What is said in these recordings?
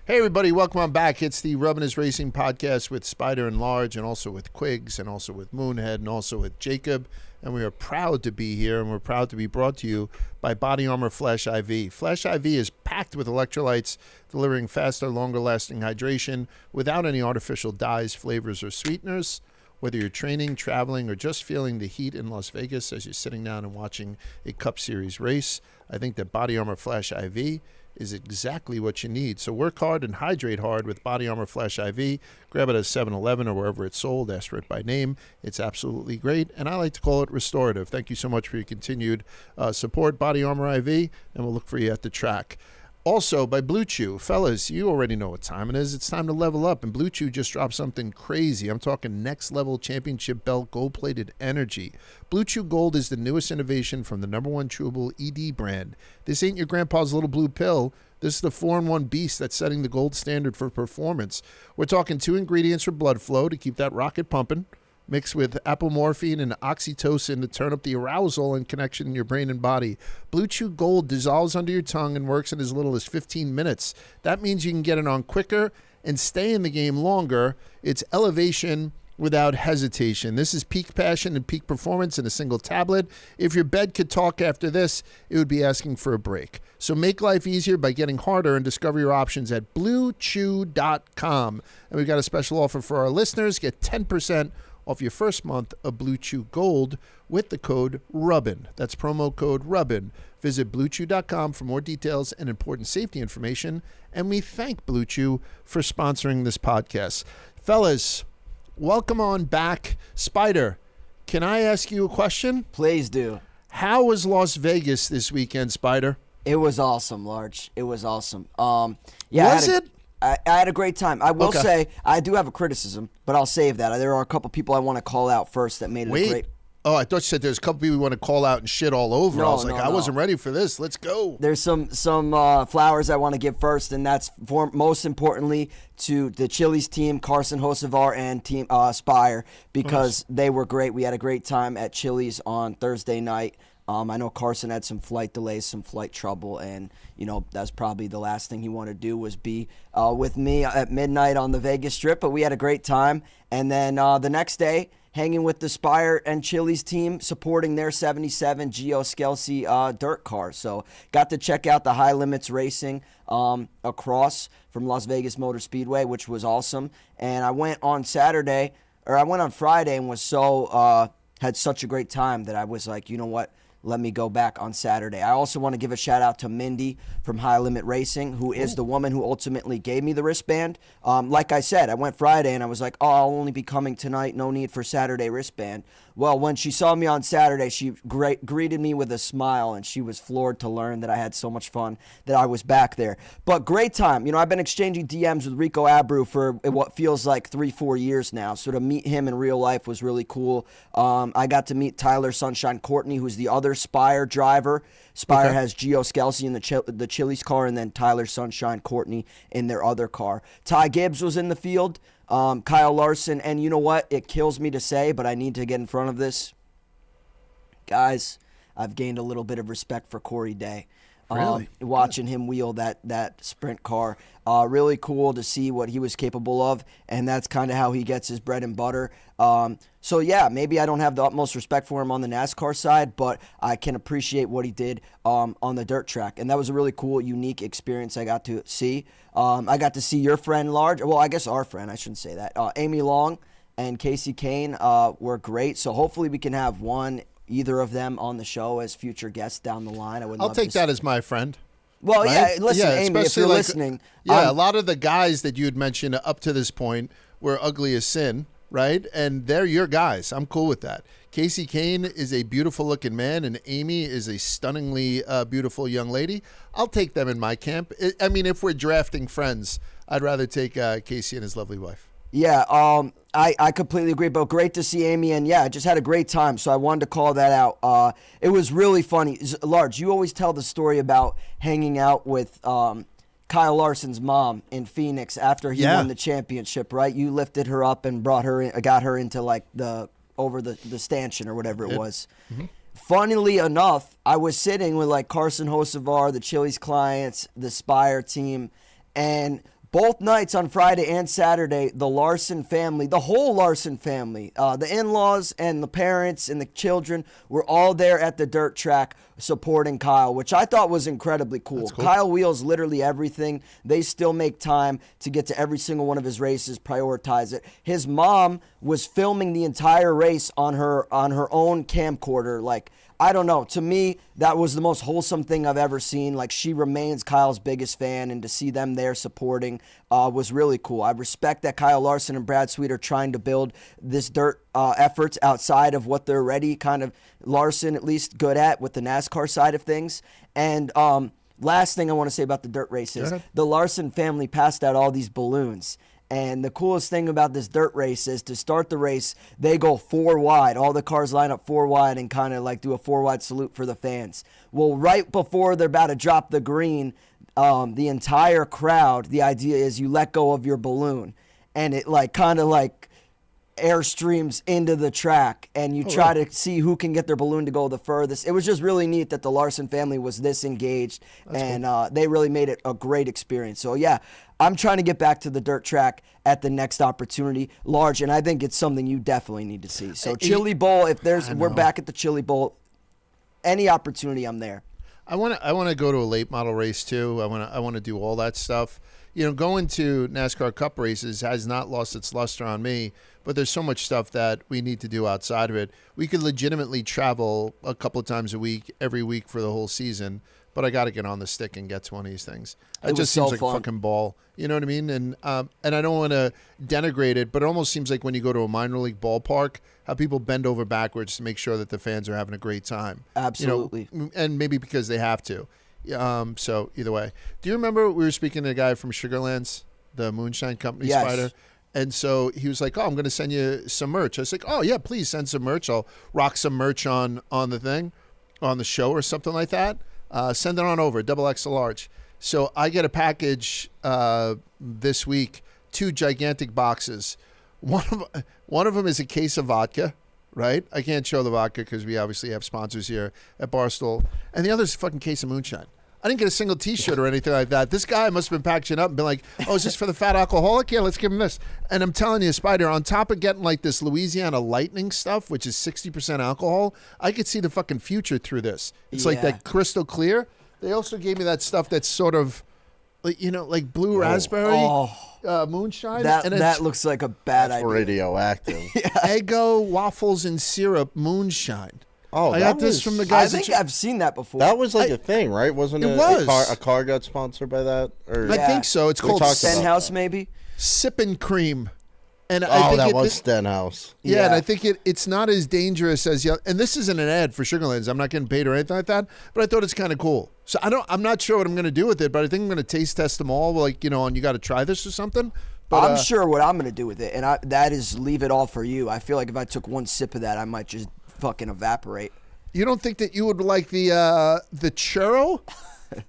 Hey, everybody, welcome on back. It's the Rubbin is Racing podcast with Spider and Large, and also with Quiggs, and also with Moonhead, and also with Jacob. And we are proud to be here, and we're proud to be brought to you by BODYARMOR Flash I.V. Flash I.V. is packed with electrolytes, delivering faster, longer-lasting hydration without any artificial dyes, flavors, or sweeteners. Whether you're training, traveling, or just feeling the heat in Las Vegas as you're sitting down and watching a Cup Series race, I think that BODYARMOR Flash I.V. is exactly what you need. So work hard and hydrate hard with BODYARMOR Flash I.V. Grab it at 7-Eleven or wherever it's sold. Ask for it by name. It's absolutely great, and I like to call it restorative. Thank you so much for your continued support, BODYARMOR IV, and we'll look for you at the track. Also, by Blue Chew. Fellas, you already know what time it is. It's time to level up, and Blue Chew just dropped something crazy. I'm talking next-level championship belt gold-plated energy. Blue Chew Gold is the newest innovation from the #1 chewable ED brand. This ain't your grandpa's little blue pill. This is the 4-in-1 beast that's setting the gold standard for performance. We're talking 2 ingredients for blood flow to keep that rocket pumping, mixed with apomorphine and oxytocin to turn up the arousal and connection in your brain and body. Blue Chew Gold dissolves under your tongue and works in as little as 15 minutes. That means you can get it on quicker and stay in the game longer. It's elevation without hesitation. This is peak passion and peak performance in a single tablet. If your bed could talk after this, it would be asking for a break. So make life easier by getting harder and discover your options at BlueChew.com. And we've got a special offer for our listeners. Get 10% off your first month of Blue Chew Gold with the code Rubbin. That's promo code Rubbin. Visit BlueChew.com for more details and important safety information. And we thank Blue Chew for sponsoring this podcast. Fellas, welcome on back. Spider, can I ask you a question? Please do. How was Las Vegas this weekend, Spider? It was awesome, Large. It was awesome. Was it? I had a great time. I will say I do have a criticism, but I'll save that. There are a couple people I want to call out first that made it a great. Oh, I thought you said there's a couple people you want to call out and shit all over. I was like, I wasn't ready for this. Let's go. There's some flowers I want to give first, and that's most importantly to the Chili's team, Carson Hocevar and team Spire, because they were great. We had a great time at Chili's on Thursday night. I know Carson had some flight delays, some flight trouble, and, that's probably the last thing he wanted to do was be with me at midnight on the Vegas Strip, but we had a great time. And then the next day, hanging with the Spire and Chili's team, supporting their 77 Gio Scalzi dirt car. So got to check out the High Limits Racing across from Las Vegas Motor Speedway, which was awesome. And I went on Friday and was had such a great time that I was like, you know what? Let me go back on Saturday. I also want to give a shout out to Mindy from High Limit Racing, who is the woman who ultimately gave me the wristband. Like I said, I went Friday and I was like, I'll only be coming tonight. No need for Saturday wristband. Well, when she saw me on Saturday, she greeted me with a smile, and she was floored to learn that I had so much fun, that I was back there. But great time. I've been exchanging DMs with Rico Abreu for what feels like 3-4 years now. So to meet him in real life was really cool. I got to meet Tyler Sunshine Courtney, who's the other Spire driver. Spire has Gio Scalzi in the Chili's car, and then Tyler Sunshine Courtney in their other car. Ty Gibbs was in the field. Kyle Larson, and you know what? It kills me to say, but I need to get in front of this. Guys, I've gained a little bit of respect for Corey Day. Really? Watching him wheel that sprint car. Really cool to see what he was capable of, and that's kind of how he gets his bread and butter. So, yeah, maybe I don't have the utmost respect for him on the NASCAR side, but I can appreciate what he did on the dirt track. And that was a really cool, unique experience I got to see. I got to see your friend, Large. Well, I guess our friend. I shouldn't say that. Amy Long and Casey Kane were great. So hopefully we can have either of them on the show as future guests down the line. I'll take that as my friend. Well, right? yeah, listen, Amy, if you're listening. Yeah, a lot of the guys that you had mentioned up to this point were ugly as sin, right? And they're your guys. I'm cool with that. Casey Kane is a beautiful-looking man, and Amy is a stunningly beautiful young lady. I'll take them in my camp. I mean, if we're drafting friends, I'd rather take Casey and his lovely wife. Yeah, I completely agree, but great to see Amy, and yeah, I just had a great time, so I wanted to call that out. It was really funny. Large, you always tell the story about hanging out with Kyle Larson's mom in Phoenix after he won the championship, right? You lifted her up and got her into like over the stanchion or whatever it was. Mm-hmm. Funnily enough, I was sitting with like Carson Hocevar, the Chili's clients, the Spire team, and Both nights on Friday and Saturday, the Larson family, the whole Larson family, the in-laws and the parents and the children were all there at the dirt track supporting Kyle, which I thought was incredibly cool. Kyle wheels literally everything. They still make time to get to every single one of his races, prioritize it. His mom was filming the entire race on her own camcorder. Like, I don't know. To me, that was the most wholesome thing I've ever seen. Like, she remains Kyle's biggest fan, and to see them there supporting was really cool. I respect that Kyle Larson and Brad Sweet are trying to build this dirt efforts outside of what they're already kind of, Larson at least, good at with the NASCAR side of things. And last thing I want to say about the dirt race is the Larson family passed out all these balloons. And the coolest thing about this dirt race is to start the race, they go 4 wide. All the cars line up 4 wide and kind of like do a 4 wide salute for the fans. Well, right before they're about to drop the green, the entire crowd, the idea is you let go of your balloon. And it like kind of like airstreams into the track, and you try to see who can get their balloon to go the furthest. It was just really neat that the Larson family was this engaged. That's cool. They really made it a great experience. So, yeah, I'm trying to get back to the dirt track at the next opportunity, Large, and I think it's something you definitely need to see. So, Chili Bowl, if we're back at the Chili Bowl, any opportunity, I'm there. I want to go to a late model race too. I want to do all that stuff. You know, going to NASCAR Cup races has not lost its luster on me, but there's so much stuff that we need to do outside of it. We could legitimately travel a couple of times a week, every week for the whole season, but I got to get on the stick and get to one of these things. It just seems like a fucking ball. You know what I mean? And I don't want to denigrate it, but it almost seems like when you go to a minor league ballpark, how people bend over backwards to make sure that the fans are having a great time. Absolutely. You know, and maybe because they have to. So either way, do you remember we were speaking to a guy from Sugarlands, the moonshine company, yes. Spider? And so he was like, "Oh, I'm going to send you some merch." I was like, "Oh yeah, please send some merch. I'll rock some merch on the thing, on the show or something like that. Send it on over, XXL large." So I get a package this week, 2 gigantic boxes. One of them is a case of vodka. Right? I can't show the vodka because we obviously have sponsors here at Barstool. And the other is a fucking case of moonshine. I didn't get a single T-shirt or anything like that. This guy must have been packaging up and been like, "Oh, is this for the fat alcoholic? Yeah, let's give him this." And I'm telling you, Spider, on top of getting like this Louisiana Lightning stuff, which is 60% alcohol, I could see the fucking future through this. It's like that crystal clear. They also gave me that stuff that's sort of, you know, like blue raspberry moonshine. That looks like a bad idea. Radioactive. Eggo waffles and syrup moonshine. Oh, I got this from the guys. I think I've seen that before. That was like a thing, right? Wasn't it? Was. A car got sponsored by that? Or I think so. It's called Stenhouse, maybe? Sippin' Cream. And I think that was Stenhouse. Yeah, and I think it's not as dangerous as and this isn't an ad for Sugarlands. I'm not getting paid or anything like that, but I thought it's kind of cool. So I'm not sure what I'm going to do with it, but I think I'm going to taste test them all, like, you know, and you got to try this or something. But, I'm sure what I'm going to do with it, and that is leave it all for you. I feel like if I took one sip of that, I might just fucking evaporate. You don't think that you would like the churro?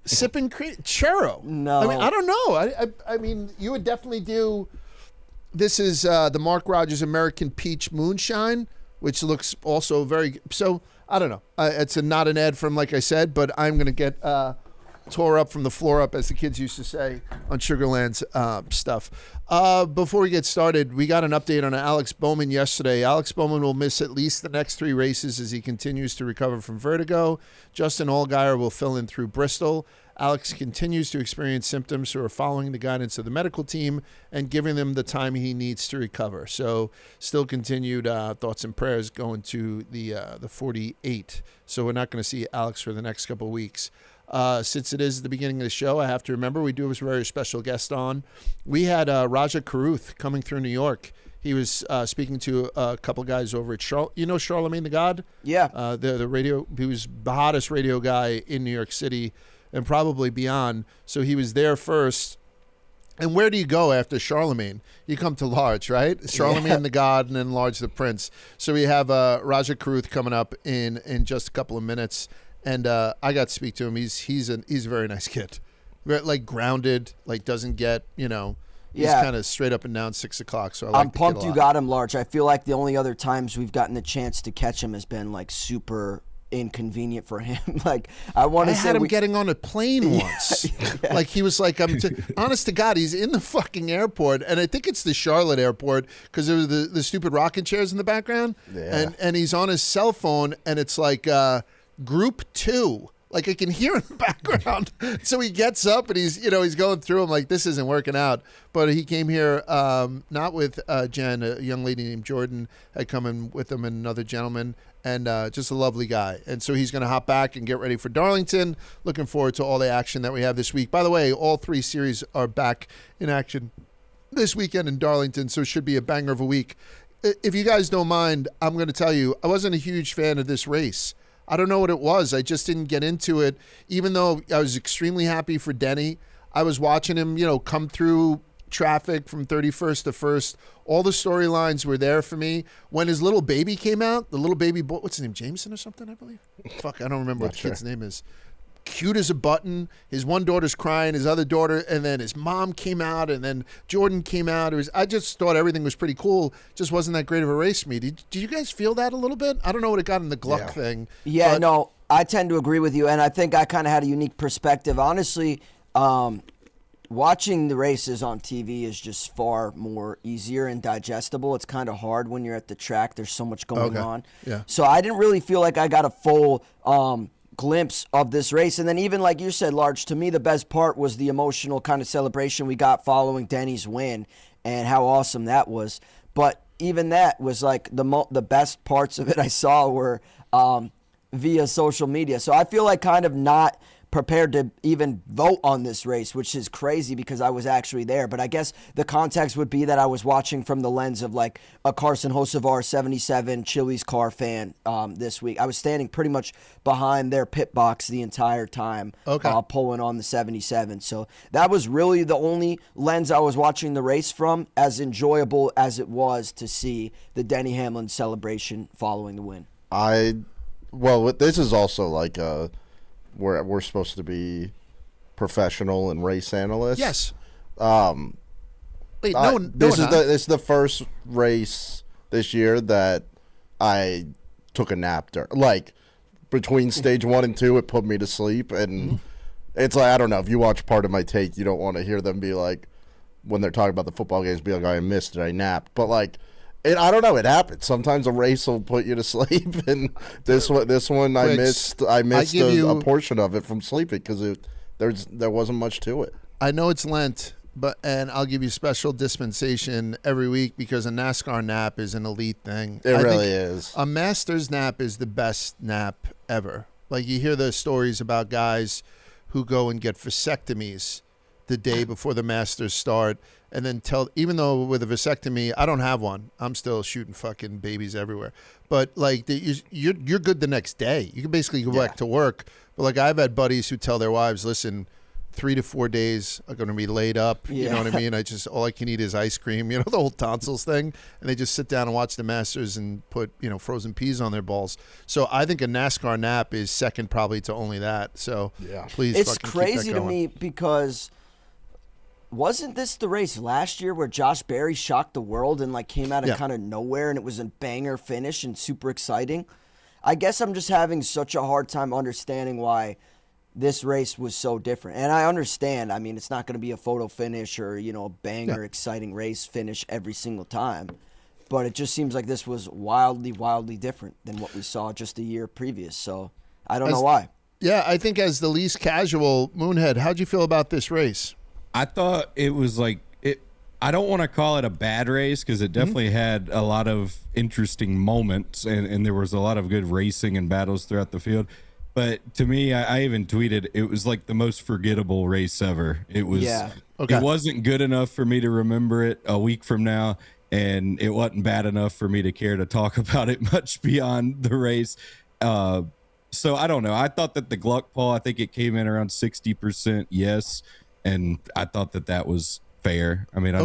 Sipping cream churro? No. I mean, I don't know. I mean, you would definitely do. This is the Mark Rogers American Peach Moonshine, which looks also very. So I don't know. It's not an ad from, like I said, but I'm gonna get tore up from the floor up, as the kids used to say on Sugarlands stuff. Before we get started, we got an update on Alex Bowman yesterday. Alex Bowman will miss at least the next 3 races as he continues to recover from vertigo. Justin Allgaier will fill in through Bristol. Alex continues to experience symptoms, so we're following the guidance of the medical team and giving them the time he needs to recover. So still continued thoughts and prayers going to the 48. So we're not going to see Alex for the next couple of weeks. Since it is the beginning of the show, I have to remember we do have a very special guest on. We had Rajah Caruth coming through New York. He was speaking to a couple guys over at Charlemagne the God? Yeah. The radio, he was the hottest radio guy in New York City and probably beyond. So he was there first. And where do you go after Charlemagne? You come to Large, right? Charlemagne the God and then Large the Prince. So we have Rajah Caruth coming up in just a couple of minutes. And I got to speak to him. He's a very nice kid. Like grounded, like doesn't get, he's kind of straight up and down 6 o'clock. So I'm pumped you got him, Large. I feel like the only other times we've gotten the chance to catch him has been like super inconvenient for him. Like, I want I to say had him getting on a plane once. Yeah. Like, he was like, honest to God, he's in the fucking airport, and I think it's the Charlotte airport because there were the stupid rocking chairs in the background, and he's on his cell phone, and it's like group 2. Like, I can hear in the background. So he gets up and he's going through. I'm like, this isn't working out. But he came here, not with Jen, a young lady named Jordan had come in with him and another gentleman, and just a lovely guy. And so he's going to hop back and get ready for Darlington. Looking forward to all the action that we have this week. By the way, all 3 series are back in action this weekend in Darlington, so it should be a banger of a week. If you guys don't mind, I'm going to tell you, I wasn't a huge fan of this race. I don't know what it was. I just didn't get into it. Even though I was extremely happy for Denny, I was watching him, come through traffic from 31st to 1st. All the storylines were there for me. When his little baby came out, the little baby boy, what's his name, Jameson or something, I believe? Fuck, I don't remember what the kid's name is. Cute as a button. His one daughter's crying, his other daughter, and then his mom came out, and then Jordan came out. I just thought everything was pretty cool. Just wasn't that great of a race for me. Did you guys feel that a little bit? I don't know what it got in the Gluck thing. Yeah, no, I tend to agree with you, and I think I kind of had a unique perspective. Honestly, watching the races on TV is just far more easier and digestible. It's kind of hard when you're at the track. There's so much going on. Yeah. So I didn't really feel like I got a full glimpse of this race. And then even like you said, Large, to me the best part was the emotional kind of celebration we got following Denny's win and how awesome that was. But even that was like the best parts of it I saw were via social media. So I feel like kind of not prepared to even vote on this race, which is crazy because I was actually there. But I guess the context would be that I was watching from the lens of like a Carson Hocevar 77 Chili's car fan this week. I was standing pretty much behind their pit box the entire time, pulling on the 77. So that was really the only lens I was watching the race from, as enjoyable as it was to see the Denny Hamlin celebration following the win. Well, this is also like we're supposed to be professional and race analysts. Yes. Wait, this is the first race this year that I took a nap during. Like, between stage 1 and 2, it put me to sleep, and it's like, I don't know, if you watch part of my take, you don't want to hear them be like, when they're talking about the football games, be like, I missed it, I napped. But like, I don't know. It happens. Sometimes a race will put you to sleep, and this one I missed a portion of it from sleeping because there wasn't much to it. I know it's Lent, and I'll give you special dispensation every week because a NASCAR nap is an elite thing. It really is. A Masters nap is the best nap ever. Like, you hear the stories about guys who go and get vasectomies the day before the Masters start. And then even though with a vasectomy, I don't have one. I'm still shooting fucking babies everywhere. But like, you're good the next day. You can basically go back to work. But like, I've had buddies who tell their wives, listen, 3 to 4 days are going to be laid up. You know what I mean? All I can eat is ice cream, the whole tonsils thing. And they just sit down and watch the Masters and put, frozen peas on their balls. So I think a NASCAR nap is second probably to only that. So please, it's crazy to me because wasn't this the race last year where Josh Berry shocked the world and like came out of kind of nowhere, and it was a banger finish and super exciting? I guess I'm just having such a hard time understanding why this race was so different. And I understand, I mean, it's not going to be a photo finish or, a banger, exciting race finish every single time. But it just seems like this was wildly, wildly different than what we saw just a year previous. So I don't know why. Yeah, I think as the least casual, Moonhead, how'd you feel about this race? I thought it was like it. I don't want to call it a bad race because it definitely had a lot of interesting moments and there was a lot of good racing and battles throughout the field. But to me, I even tweeted it was like the most forgettable race ever. It was. It wasn't good enough for me to remember it a week from now, and it wasn't bad enough for me to care to talk about it much beyond the race. So I don't know. I thought that the Gluck poll, I think it came in around 60% yes. And I thought that was fair. I mean, I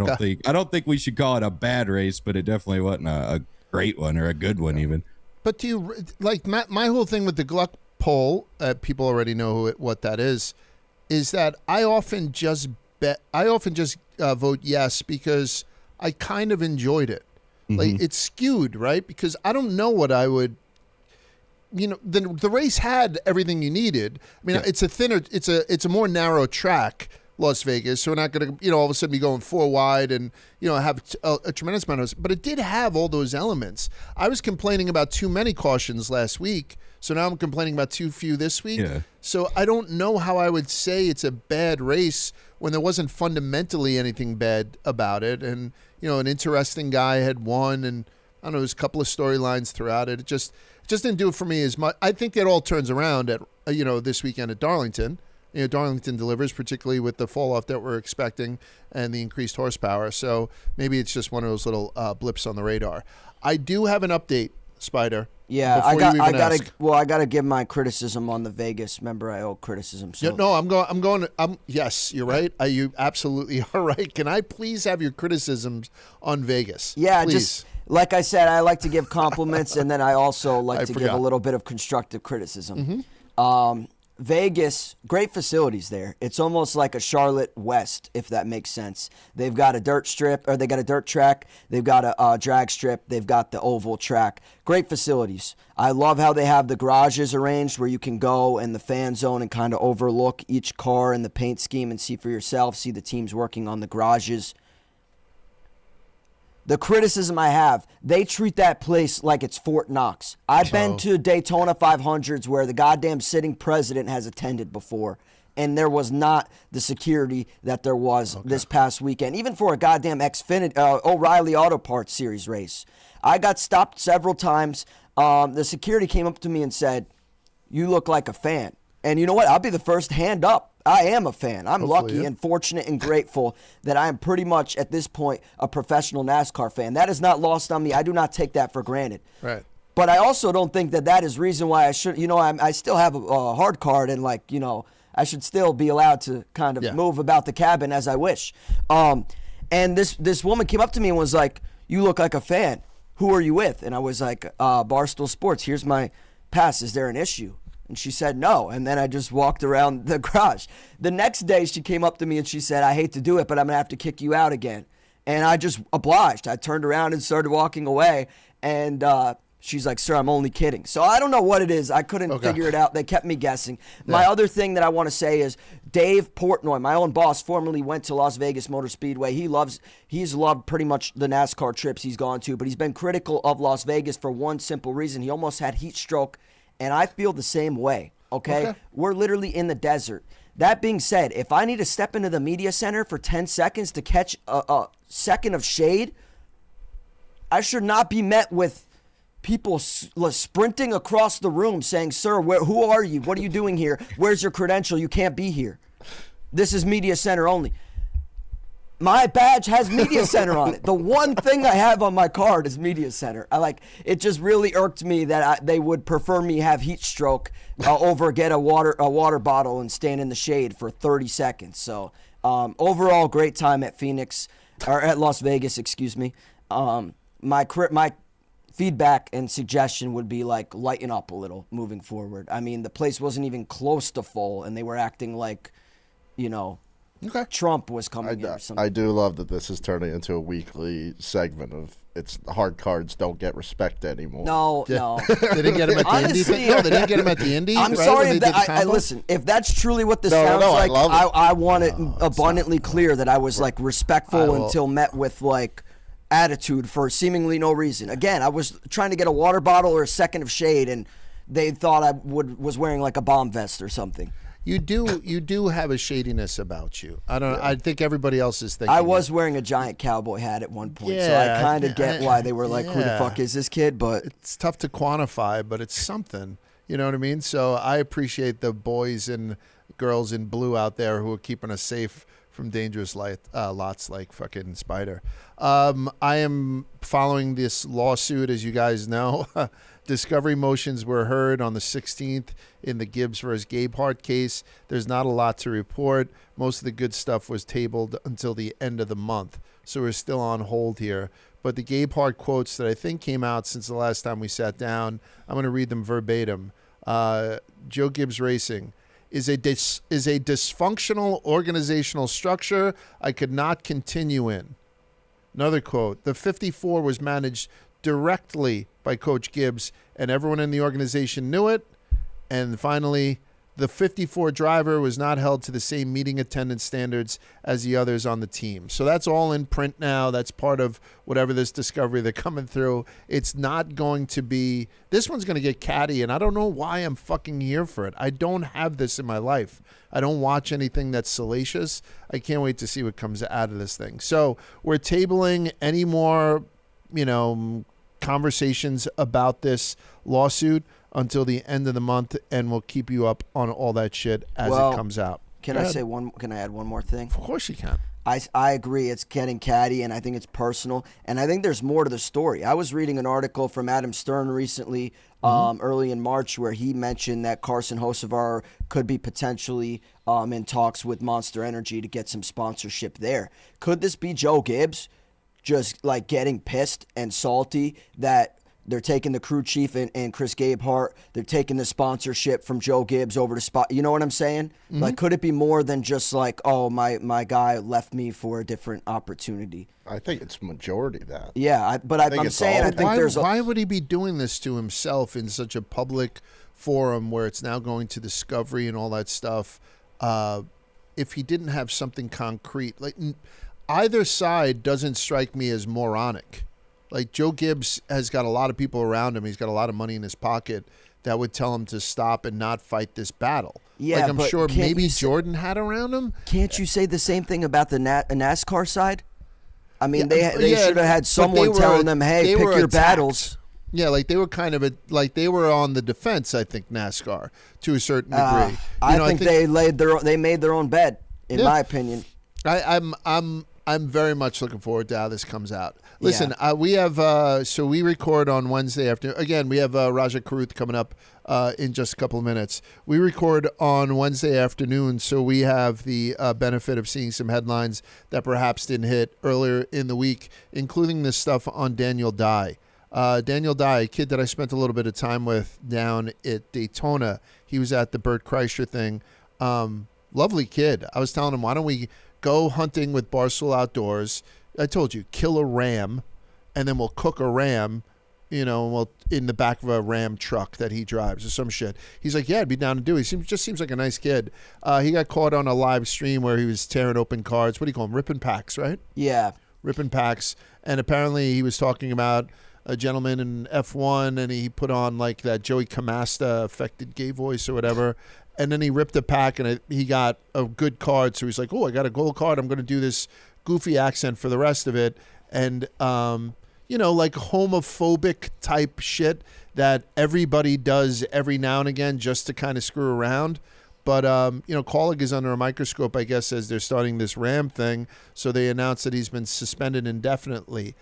don't think we should call it a bad race, but it definitely wasn't a great one or a good one even. But do you like my whole thing with the Gluck poll? People already know what that is that I often just vote yes because I kind of enjoyed it. Like, it's skewed, right? Because I don't know what I would. the race had everything you needed. I mean, Yeah. it's a more narrow track, Las Vegas, so we're not going to, all of a sudden be going 4 wide and, have a tremendous amount of, but it did have all those elements. I was complaining about too many cautions last week, so now I'm complaining about too few this week. Yeah. So I don't know how I would say it's a bad race when there wasn't fundamentally anything bad about it. And, an interesting guy had won, and I don't know, there's a couple of storylines throughout it. It just didn't do it for me as much. I think it all turns around at, this weekend at Darlington. Darlington delivers, particularly with the fall off that we're expecting and the increased horsepower. So maybe it's just one of those little blips on the radar. I do have an update, Spider. Yeah, before you even ask. I gotta give my criticism on the Vegas. Remember, I owe criticism. So. Yeah, no, yes, you're right. You absolutely are right. Can I please have your criticisms on Vegas? Yeah, please. just like I said, I like to give compliments, and then I also like to give a little bit of constructive criticism. Vegas, great facilities there. It's almost like a Charlotte West, if that makes sense. They've got a dirt track. They've got a drag strip. They've got the oval track. Great facilities. I love how they have the garages arranged where you can go in the fan zone and kind of overlook each car and the paint scheme and see for yourself, see the teams working on the garages. The criticism I have, they treat that place like it's Fort Knox. I've been to Daytona 500s where the goddamn sitting president has attended before, and there was not the security that there was this past weekend, even for a goddamn O'Reilly Auto Parts Series race. I got stopped several times. The security came up to me and said, "You look like a fan." And you know what? I'll be the first hand up. I am a fan. I'm lucky and fortunate and grateful that I am pretty much at this point a professional NASCAR fan. That is not lost on me. I do not take that for granted. Right. But I also don't think that is reason why I should. I still have a hard card, and I should still be allowed to kind of move about the cabin as I wish. And this woman came up to me and was like, "You look like a fan. Who are you with?" And I was like, "Barstool Sports. Here's my pass. Is there an issue?" And she said no, and then I just walked around the garage. The next day, she came up to me and she said, "I hate to do it, but I'm going to have to kick you out again." And I just obliged. I turned around and started walking away, and she's like, "Sir, I'm only kidding." So I don't know what it is. I couldn't figure it out. They kept me guessing. My other thing that I want to say is Dave Portnoy, my own boss, formerly went to Las Vegas Motor Speedway. He's loved pretty much the NASCAR trips he's gone to, but he's been critical of Las Vegas for one simple reason. He almost had heat stroke. And I feel the same way, okay? We're literally in the desert. That being said, if I need to step into the media center for 10 seconds to catch a second of shade, I should not be met with people sprinting across the room saying, "Sir, who are you? What are you doing here? Where's your credential? You can't be here. This is media center only." My badge has Media Center on it. The one thing I have on my card is Media Center. It just really irked me that they would prefer me have heat stroke over get a water bottle and stand in the shade for 30 seconds. So overall, great time at at Las Vegas, excuse me. My feedback and suggestion would be lighten up a little moving forward. I mean, the place wasn't even close to full, and they were acting like, Trump was coming in or something. I do love that this is turning into a weekly segment of it's hard cards don't get respect anymore. No. They didn't get him at the Indy. No, they didn't get him at the Indy. I'm sorry if that. Listen, if that's truly what this sounds like, I want it abundantly clear that I was respectful until met with attitude for seemingly no reason. Again, I was trying to get a water bottle or a second of shade, and they thought I was wearing a bomb vest or something. You do have a shadiness about you. I think everybody else is thinking. I was wearing a giant cowboy hat at one point, so I kind of get why they were like, "Who the fuck is this kid?" But it's tough to quantify, but it's something. You know what I mean? So I appreciate the boys and girls in blue out there who are keeping us safe from dangerous lots like fucking Spider. I am following this lawsuit, as you guys know. Discovery motions were heard on the 16th in the Gibbs versus Gabehart case. There's not a lot to report. Most of the good stuff was tabled until the end of the month, so we're still on hold here. But the Gabehart quotes that I think came out since the last time we sat down, I'm going to read them verbatim. Joe Gibbs Racing is a dysfunctional organizational structure I could not continue in. Another quote, the 54 was managed directly by Coach Gibbs, and everyone in the organization knew it. And finally, the 54 driver was not held to the same meeting attendance standards as the others on the team. So that's all in print now. That's part of whatever this discovery they're coming through. It's not going to be, this one's going to get catty, and I don't know why I'm fucking here for it. I don't have this in my life. I don't watch anything that's salacious. I can't wait to see what comes out of this thing. So we're tabling any more, conversations about this lawsuit until the end of the month, and we'll keep you up on all that shit as it comes out. Can I add one more thing? Of course you can. I agree. It's getting catty, and I think it's personal. And I think there's more to the story. I was reading an article from Adam Stern recently, early in March, where he mentioned that Carson Hocevar could be potentially in talks with Monster Energy to get some sponsorship there. Could this be Joe Gibbs just like getting pissed and salty that they're taking the crew chief and Chris Gabehart, they're taking the sponsorship from Joe Gibbs over to Spot? You know what I'm saying? Like, could it be more than just like, oh, my guy left me for a different opportunity? I think it's majority that. Yeah, I'm saying I think there's why would he be doing this to himself in such a public forum where it's now going to Discovery and all that stuff? If he didn't have something concrete, like either side doesn't strike me as moronic. Like Joe Gibbs has got a lot of people around him. He's got a lot of money in his pocket that would tell him to stop and not fight this battle. Yeah, like I'm sure maybe Jordan had around him. Can't you say the same thing about the NASCAR side? I mean, they should have had someone telling them, "Hey, pick your battles." Yeah, like they were kind of they were on the defense. I think NASCAR to a certain degree. I think they made their own bed, in my opinion. I'm very much looking forward to how this comes out. Listen, we have so we record on Wednesday afternoon. Again, we have Rajah Caruth coming up in just a couple of minutes. We record on Wednesday afternoon, so we have the benefit of seeing some headlines that perhaps didn't hit earlier in the week, including this stuff on Daniel Dye. Daniel Dye, a kid that I spent a little bit of time with down at Daytona. He was at the Burt Kreischer thing. Lovely kid. I was telling him, why don't we go hunting with Barstool Outdoors? I told you, kill a ram, and then we'll cook a ram, we'll in the back of a Ram truck that he drives or some shit. He's like, yeah, I'd be down to do it. He just seems like a nice kid. He got caught on a live stream where he was tearing open cards. What do you call them? Ripping packs, right? Yeah. Ripping packs. And apparently he was talking about a gentleman in F1, and he put on like that Joey Camasta affected gay voice or whatever. And then he ripped a pack, and he got a good card. So he's like, oh, I got a gold card. I'm going to do this goofy accent for the rest of it. And, like homophobic type shit that everybody does every now and again just to kind of screw around. But, Kaulig is under a microscope, I guess, as they're starting this Ram thing. So they announced that he's been suspended indefinitely.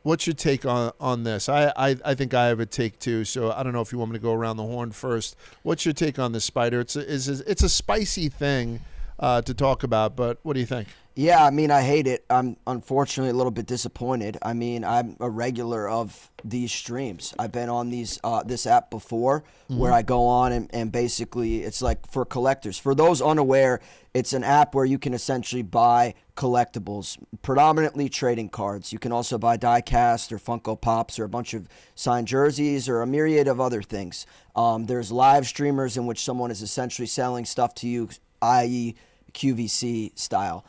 What's your take on this? I think I have a take too, so I don't know if you want me to go around the horn first. What's your take on this, Spider? It's a spicy thing to talk about, but what do you think? Yeah, I mean, I hate it. I'm unfortunately a little bit disappointed. I mean, I'm a regular of these streams. I've been on this app before where I go on and basically it's like for collectors. For those unaware, it's an app where you can essentially buy collectibles, predominantly trading cards. You can also buy die-cast or Funko Pops or a bunch of signed jerseys or a myriad of other things. There's live streamers in which someone is essentially selling stuff to you, i.e. QVC style.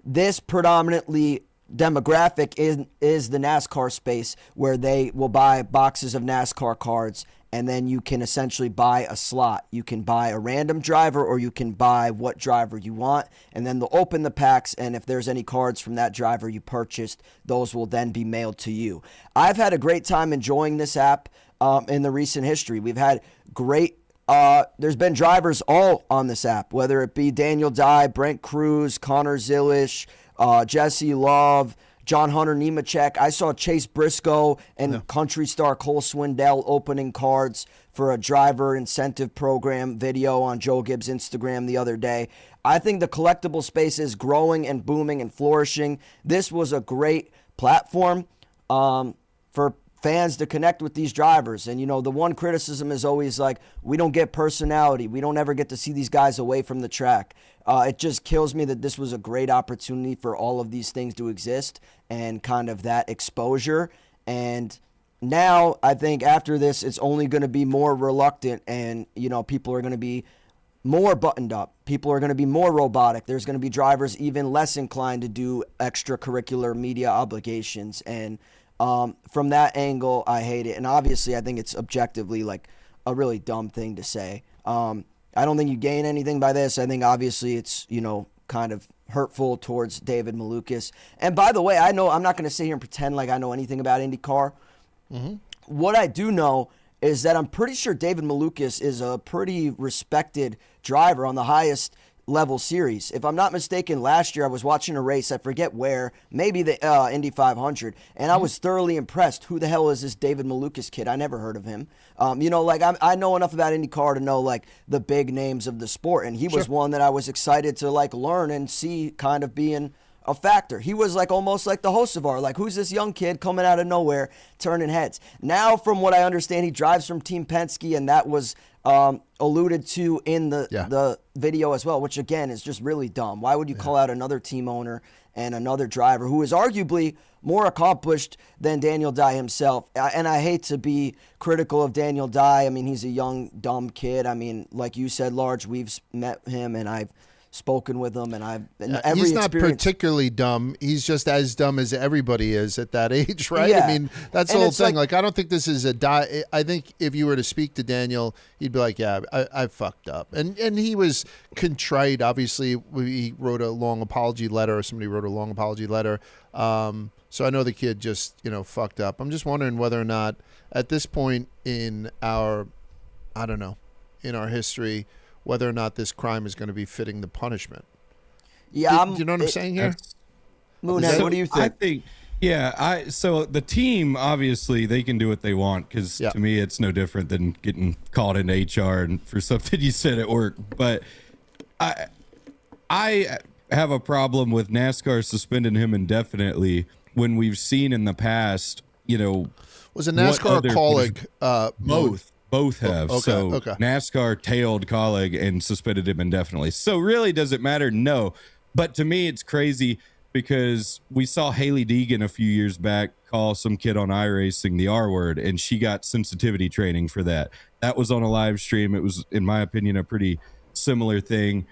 This predominantly demographic is the NASCAR space where they will buy boxes of NASCAR cards, and then you can essentially buy a slot. You can buy a random driver, or you can buy what driver you want, and then they'll open the packs, and if there's any cards from that driver you purchased, those will then be mailed to you. I've had a great time enjoying this app in the recent history. We've had great there's been drivers all on this app, whether it be Daniel Dye, Brent Cruz, Connor Zilish, Jesse Love, John Hunter Nemechek. I saw Chase Briscoe and country star Cole Swindell opening cards for a driver incentive program video on Joe Gibbs' Instagram the other day. I think the collectible space is growing and booming and flourishing. This was a great platform for fans to connect with these drivers. And, the one criticism is always like, we don't get personality. We don't ever get to see these guys away from the track. It just kills me that this was a great opportunity for all of these things to exist and kind of that exposure. And now I think after this, it's only going to be more reluctant, and, people are going to be more buttoned up. People are going to be more robotic. There's going to be drivers even less inclined to do extracurricular media obligations. And from that angle, I hate it. And obviously, I think it's objectively like a really dumb thing to say. I don't think you gain anything by this. I think obviously it's, kind of hurtful towards David Malukas. And by the way, I know I'm not going to sit here and pretend like I know anything about IndyCar. Mm-hmm. What I do know is that I'm pretty sure David Malukas is a pretty respected driver on the highest level series. If I'm not mistaken, last year I was watching a race, I forget where, maybe the Indy 500, and I was thoroughly impressed. Who the hell is this David Malukas kid? I never heard of him. I know enough about IndyCar to know like the big names of the sport, and he was one that I was excited to like learn and see kind of being a factor. He was like almost like the Hocevar, like who's this young kid coming out of nowhere turning heads. Now, from what I understand, he drives from Team Penske, and that was alluded to in the video as well, which again is just really dumb. Why would you call out another team owner and another driver who is arguably more accomplished than Daniel Dye himself? And I hate to be critical of Daniel Dye. I mean, he's a young, dumb kid. I mean, like you said, Large, we've met him and I've spoken with him, and he's not particularly dumb. He's just as dumb as everybody is at that age, right? Yeah. I mean, that's the whole thing. Like, I don't think this is I think if you were to speak to Daniel, he'd be like, yeah, I fucked up. And he was contrite. Obviously, he wrote a long apology letter, or somebody wrote a long apology letter. So I know the kid just, fucked up. I'm just wondering whether or not at this point in our history, whether or not this crime is going to be fitting the punishment. Yeah, do you know what I'm saying here? Moonhead, what do you think? I think, so the team, obviously, they can do what they want, because to me, it's no different than getting called into HR and for something you said at work. But I have a problem with NASCAR suspending him indefinitely when we've seen in the past, was a NASCAR colleague? Both have. Okay. NASCAR tailed Colleague and suspended him indefinitely. So really, does it matter? No. But to me, it's crazy because we saw Haley Deegan a few years back call some kid on iRacing the R word, and she got sensitivity training for that. That was on a live stream. It was, in my opinion, a pretty similar thing.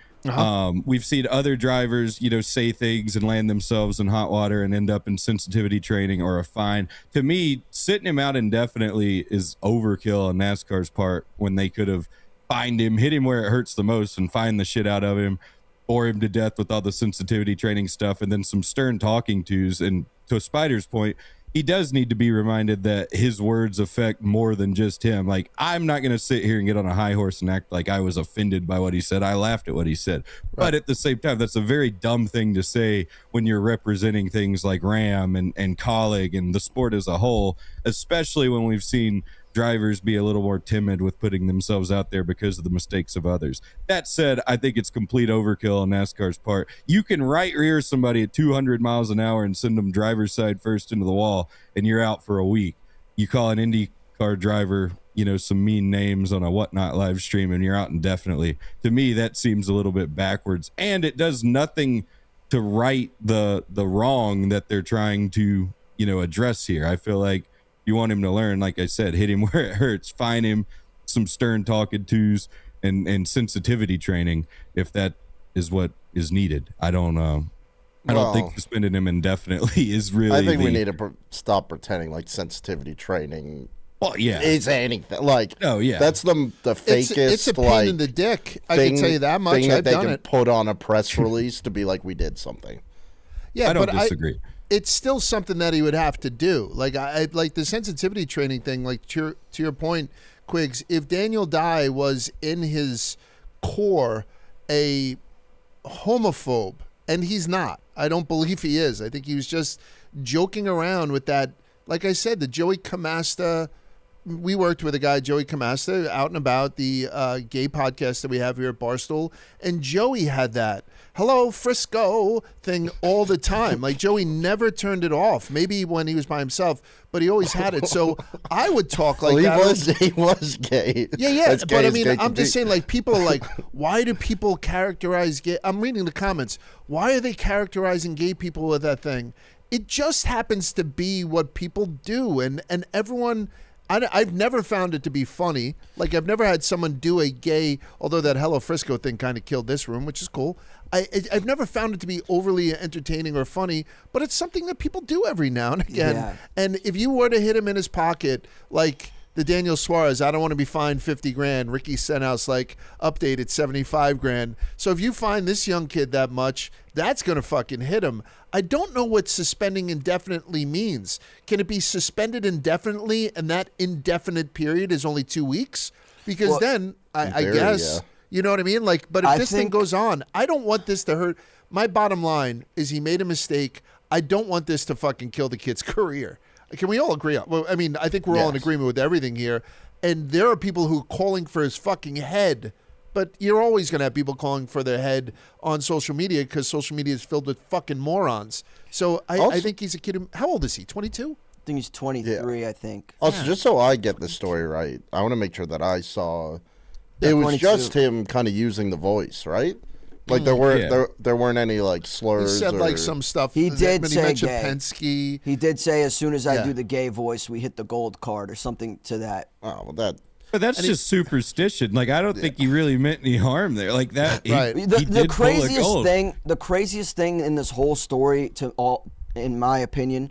We've seen other drivers, say things and land themselves in hot water and end up in sensitivity training or a fine. To me, sitting him out indefinitely is overkill on NASCAR's part, when they could have fined him, hit him where it hurts the most, and fined the shit out of him, bore him to death with all the sensitivity training stuff, and then some stern talking tos. And to Spider's point, he does need to be reminded that his words affect more than just him. Like, I'm not going to sit here and get on a high horse and act like I was offended by what he said. I laughed at what he said. Right. But at the same time, that's a very dumb thing to say when you're representing things like Ram and Colleague and the sport as a whole, especially when we've seen drivers be a little more timid with putting themselves out there because of the mistakes of others. That said, I think it's complete overkill on NASCAR's part. You can right rear somebody at 200 miles an hour and send them driver's side first into the wall, and you're out for a week. You call an IndyCar driver, some mean names on a whatnot live stream, and you're out indefinitely. To me, that seems a little bit backwards, and it does nothing to right the wrong that they're trying to, address here. I feel like you want him to learn, like I said, hit him where it hurts, fine him, some stern talking tos, and sensitivity training, if that is what is needed. I don't think suspending him indefinitely is really. I think we need to stop pretending like sensitivity training. Well, yeah, is anything like. Oh yeah, that's the fakest. It's a pain in the dick. I can tell you that much. Thing that I've they done can it. Put on a press release to be like, we did something. Yeah, I don't disagree. It's still something that he would have to do. Like, I like the sensitivity training thing. Like, to your point, Quiggs, if Daniel Dye was in his core a homophobe, and he's not. I don't believe he is. I think he was just joking around with that. Like I said, the Joey Camasta, we worked with a guy, Joey Camasta, out and about, the gay podcast that we have here at Barstool, and Joey had that. hello Frisco thing all the time. Like Joey never turned it off. Maybe when he was by himself, but he always had it. So I would talk like that. He was gay. Yeah. As gay But I as mean, gay I'm can just be. saying, like, people are like, why do people characterize gay? I'm reading the comments. Why are they characterizing gay people with that thing? It just happens to be what people do, and everyone. I've never found it to be funny. Like, I've never had someone do a gay, although that Hello Frisco thing kind of killed this room, which is cool. I've never found it to be overly entertaining or funny, but it's something that people do every now and again. Yeah. And if you were to hit him in his pocket, like the Daniel Suarez, I don't want to be fined 50 grand. Ricky Stenhouse, like, updated 75 grand. So if you find this young kid that much, that's going to fucking hit him. I don't know what suspending indefinitely means. Can it be suspended indefinitely and that indefinite period is only 2 weeks? Because then I theory, guess, yeah. you know what I mean? Like, but if I this thing think- goes on, I don't want this to hurt. My bottom line is he made a mistake. I don't want this to fucking kill the kid's career. Can we all agree on? Well, I mean, I think we're all in Yes. agreement with everything here. And there are people who are calling for his fucking head. But you're always going to have people calling for their head on social media because social media is filled with fucking morons. So I think he's a kid. How old is he? 22? I think he's 23. I think. Also, just so I get the story right, I want to make sure that I saw. Yeah, It was 22. just him kind of using the voice, right? Like there weren't Yeah. there weren't any like He slurs. said or, like some stuff. He did when say he mentioned gay. Penske. He did say, as soon as I Yeah. do the gay voice, we hit the gold card or something to that. Oh, well, that. But that's just superstition. Like, I don't think he really meant any harm there. Like that. Right. He The did pull a gold. the craziest thing in this whole story, in my opinion,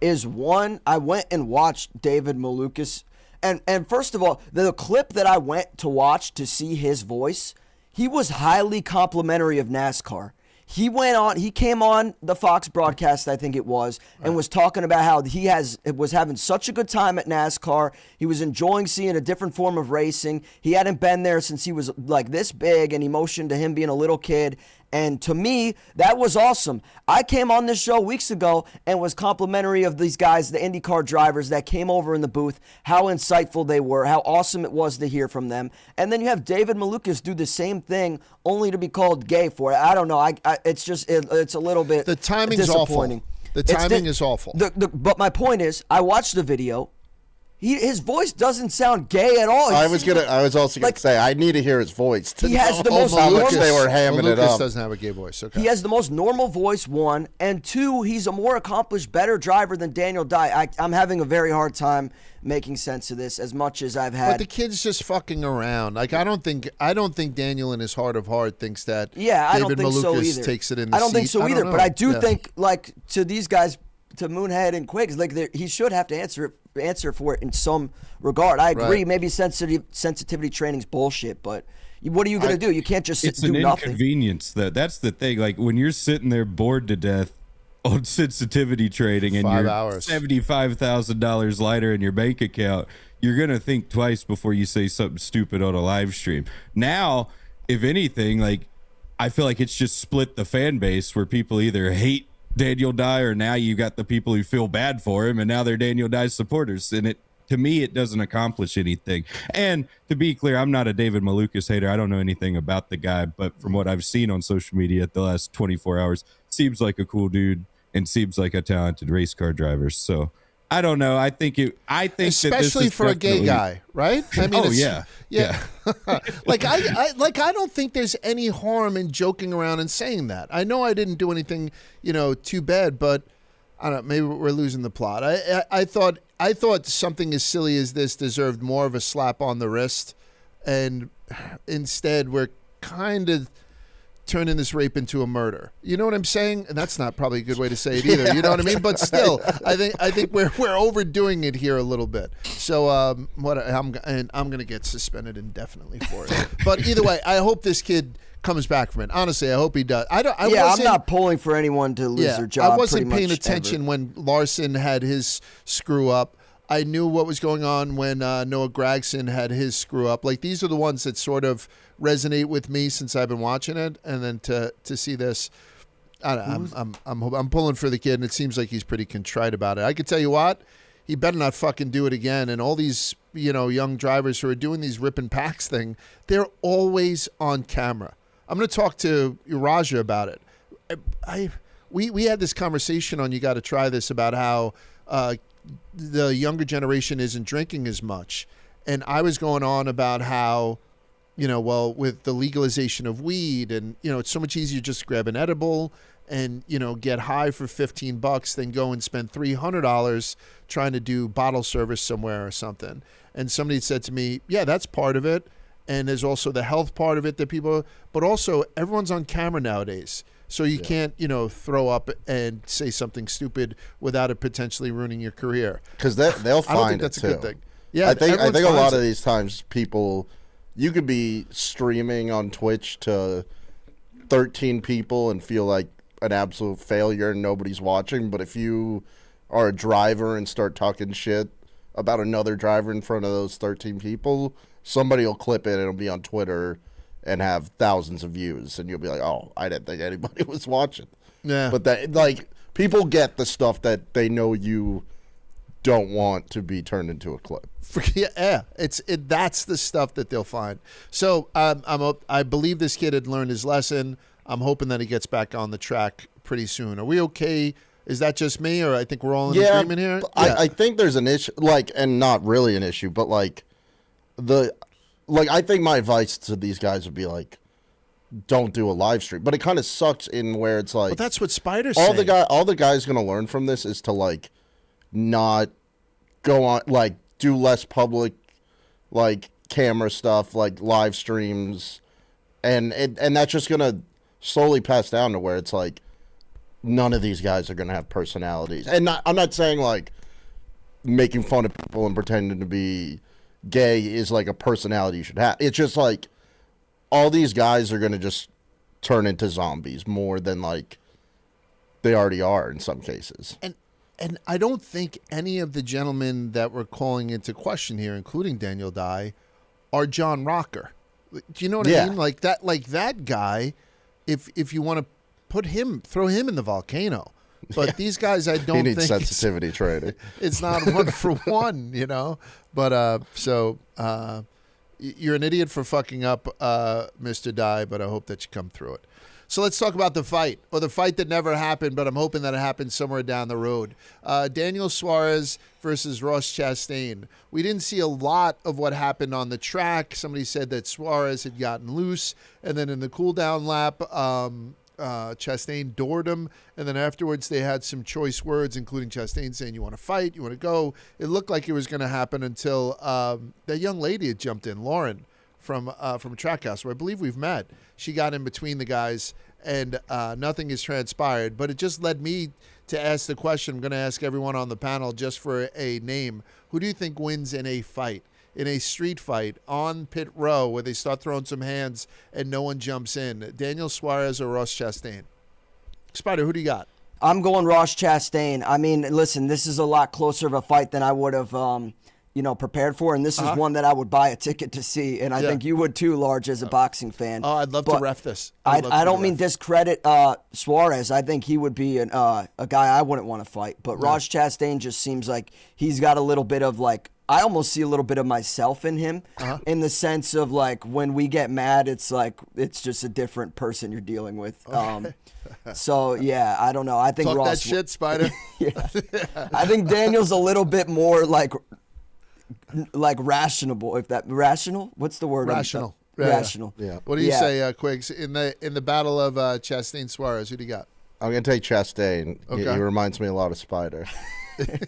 is one. I went and watched David Malukas, and first of all, the clip that I went to watch to see his voice, he was highly complimentary of NASCAR. He came on the Fox broadcast, I think it was, and was talking about how was having such a good time at NASCAR. He was enjoying seeing a different form of racing. He hadn't been there since he was like this big, and he motioned to him being a little kid. And to me, that was awesome. I came on this show weeks ago and was complimentary of these guys, the IndyCar drivers that came over in the booth, how insightful they were, how awesome it was to hear from them. And then you have David Malukas do the same thing, only to be called gay for it. I don't know. It's just it's a little bit The timing's disappointing. awful. The It's timing is awful. But my point is, I watched the video. His voice doesn't sound gay at all. I was also gonna like- say I need to hear his voice. To He has know the most how much normal- they were hamming it Lucas up. doesn't have a gay voice. Okay. He has the most normal voice, one, and two, he's a more accomplished, better driver than Daniel Dye. I'm having a very hard time making sense of this, as much as I've But had. the kid's just fucking around. Like I don't think Daniel in his heart of heart thinks that. Yeah, I don't David think so Malukas either. takes it in. The I don't think seat. so I either. don't But know. I do Yeah. think, like, to these guys, to Moonhead and Quiggs, like he should have to answer for it in some regard. I agree. Right. Maybe sensitivity training's bullshit, but what are you gonna do? You can't just sit It's and do an nothing. inconvenience. That's the thing. Like when you're sitting there bored to death on sensitivity training and 5 you're hours. $75,000 lighter in your bank account, you're gonna think twice before you say something stupid on a live stream. Now, if anything, like I feel like it's just split the fan base where people either hate Daniel Dye or now you got the people who feel bad for him and now they're Daniel Dye's supporters. And to me, it doesn't accomplish anything. And to be clear, I'm not a David Malukas hater. I don't know anything about the guy, but from what I've seen on social media the last 24 hours, seems like a cool dude and seems like a talented race car driver. So I don't know. I think that this especially is for a gay definitely- guy, right? I mean, Oh, it's- yeah. like I don't think there's any harm in joking around and saying that. I know I didn't do anything, too bad, but I don't know. Maybe we're losing the plot. I thought something as silly as this deserved more of a slap on the wrist, and instead we're kind of turning this rape into a murder. You know what I'm saying? And that's not probably a good way to say it either. You know what I mean? But still, I think we're overdoing it here a little bit. So I'm going to get suspended indefinitely for it. But either way, I hope this kid comes back from it. Honestly, I hope he does. I'm not pulling for anyone to lose their job. I wasn't pretty paying much attention ever. when Larson had his screw up. I knew what was going on when Noah Gragson had his screw up. Like these are the ones that sort of resonate with me since I've been watching it, and then to see this, I'm pulling for the kid, and it seems like he's pretty contrite about it. I could tell you what, he better not fucking do it again. And all these young drivers who are doing these rip and packs thing, they're always on camera. I'm going to talk to Rajah about it. We had this conversation on You Got to Try This about how the younger generation isn't drinking as much. And I was going on about how, with the legalization of weed and, it's so much easier just to grab an edible and, get high for $15 than go and spend $300 trying to do bottle service somewhere or something. And somebody said to me, yeah, that's part of it. And there's also the health part of it that people, but also everyone's on camera nowadays. So you can't, throw up and say something stupid without it potentially ruining your career. Because they'll find it, I don't think that's a good thing. Yeah, I think a lot of these times people, you could be streaming on Twitch to 13 people and feel like an absolute failure and nobody's watching. But if you are a driver and start talking shit about another driver in front of those 13 people, somebody will clip it and it'll be on Twitter and have thousands of views, and you'll be like, "Oh, I didn't think anybody was watching." Yeah, but people get the stuff that they know you don't want to be turned into a clip. Yeah, that's the stuff that they'll find. So I believe this kid had learned his lesson. I'm hoping that he gets back on the track pretty soon. Are we okay? Is that just me, or I think we're all in agreement here? Yeah. I think there's an issue, and not really an issue, but I think my advice to these guys would be don't do a live stream. But it kind of sucks in where it's like. But that's what Spider's saying. saying. All the guy's gonna learn from this is to not go on do less public camera stuff, live streams, and that's just gonna slowly pass down to where it's none of these guys are gonna have personalities. And I'm not saying making fun of people and pretending to be gay is a personality you should have. It's just all these guys are going to just turn into zombies more than they already are in some cases. And I don't think any of the gentlemen that we're calling into question here, including Daniel Dye, are John Rocker. Do you know what I mean? That guy, if you want to throw him in the volcano. But these guys, I don't think. He needs sensitivity training. It's not one for one, But you're an idiot for fucking up, Mr. Dye, but I hope that you come through it. So let's talk about the fight, or the fight that never happened, but I'm hoping that it happens somewhere down the road. Daniel Suarez versus Ross Chastain. We didn't see a lot of what happened on the track. Somebody said that Suarez had gotten loose, and then in the cool-down lap, Chastain doored him, and then afterwards they had some choice words, including Chastain saying, "You want to fight? You want to go?" It looked like it was going to happen until that young lady had jumped in, Lauren from Trackhouse, where I believe we've met. She got in between the guys, and nothing has transpired. But it just led me to ask the question. I'm going to ask everyone on the panel just for a name. Who do you think wins in a fight? In a street fight on pit row where they start throwing some hands and no one jumps in? Daniel Suarez or Ross Chastain? Spider, who do you got? I'm going Ross Chastain. I mean, listen, this is a lot closer of a fight than I would have, prepared for, and this is one that I would buy a ticket to see, and I think you would too, Large, as a boxing fan. Oh, I'd love to ref this. I don't mean discredit Suarez. I think he would be a guy I wouldn't want to fight, but Ross Chastain just seems like he's got a little bit of I almost see a little bit of myself in him, in the sense of when we get mad, it's it's just a different person you're dealing with. Okay. So yeah, I don't know. I think Talk Ross. That shit, Spider. Yeah. I think Daniel's a little bit more rational. If that rational, what's the word? Rational. Rational. Yeah. What do you say, Quiggs? In the battle of Chastain Suarez, who do you got? I'm gonna take Chastain. Okay. He reminds me a lot of Spider.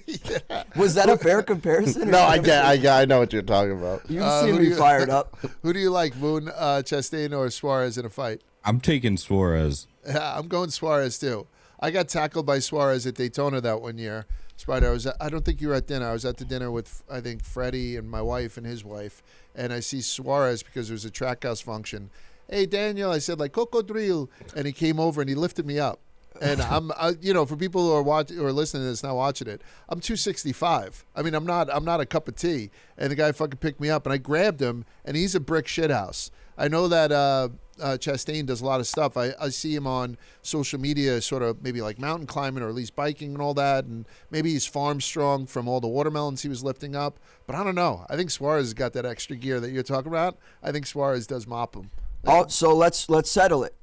Yeah. Was that a fair comparison? No, I know what you're talking about. You've seen me fired up. Who do you like, Moon, Chastain or Suarez in a fight? I'm taking Suarez. Yeah, I'm going Suarez too. I got tackled by Suarez at Daytona that one year. Spider, I don't think you were at dinner. I was at the dinner with, I think, Freddie and my wife and his wife. And I see Suarez because there was a Trackhouse function. "Hey, Daniel," I said, "cocodrilo." And he came over and he lifted me up. And for people who are watching or listening to this, not watching it, I'm 265. I mean, I'm not a cup of tea. And the guy fucking picked me up, and I grabbed him, and he's a brick shithouse. I know that Chastain does a lot of stuff. I see him on social media, sort of maybe mountain climbing or at least biking and all that. And maybe he's farm strong from all the watermelons he was lifting up. But I don't know. I think Suarez has got that extra gear that you're talking about. I think Suarez does mop him. Oh, so let's settle it.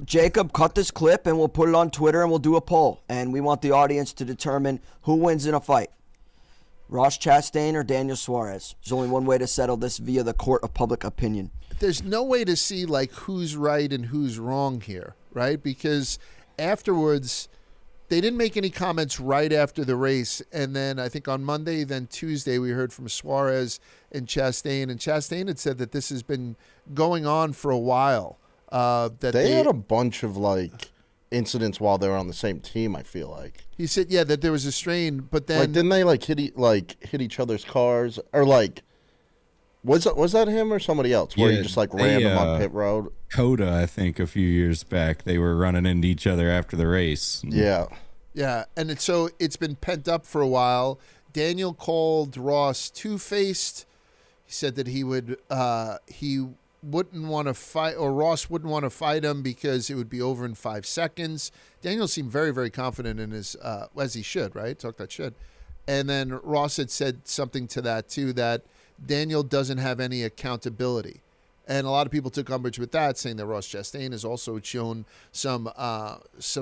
Jacob, cut this clip and we'll put it on Twitter and we'll do a poll. And we want the audience to determine who wins in a fight. Ross Chastain or Daniel Suarez. There's only one way to settle this via the court of public opinion. There's no way to see like who's right and who's wrong here, right? Because afterwards, they didn't make any comments right after the race. And then I think on Monday, then Tuesday, we heard from Suarez and Chastain. And Chastain had said that this has been going on for a while. That they had a bunch of like incidents while they were on the same team. I feel like he said, yeah, that there was a strain, but then like didn't they like hit each other's cars or like was that him or somebody else where he just like ran them on pit road? Coda, I think a few years back they were running into each other after the race. Yeah, and it's been pent up for a while. Daniel called Ross two-faced. He said that he wouldn't want to fight, or Ross wouldn't want to fight him because it would be over in 5 seconds. Daniel seemed very, very confident in his, as he should, right? Talk that shit. And then Ross had said something to that too, that Daniel doesn't have any accountability. And a lot of people took umbrage with that, saying that Ross Chastain has also shown some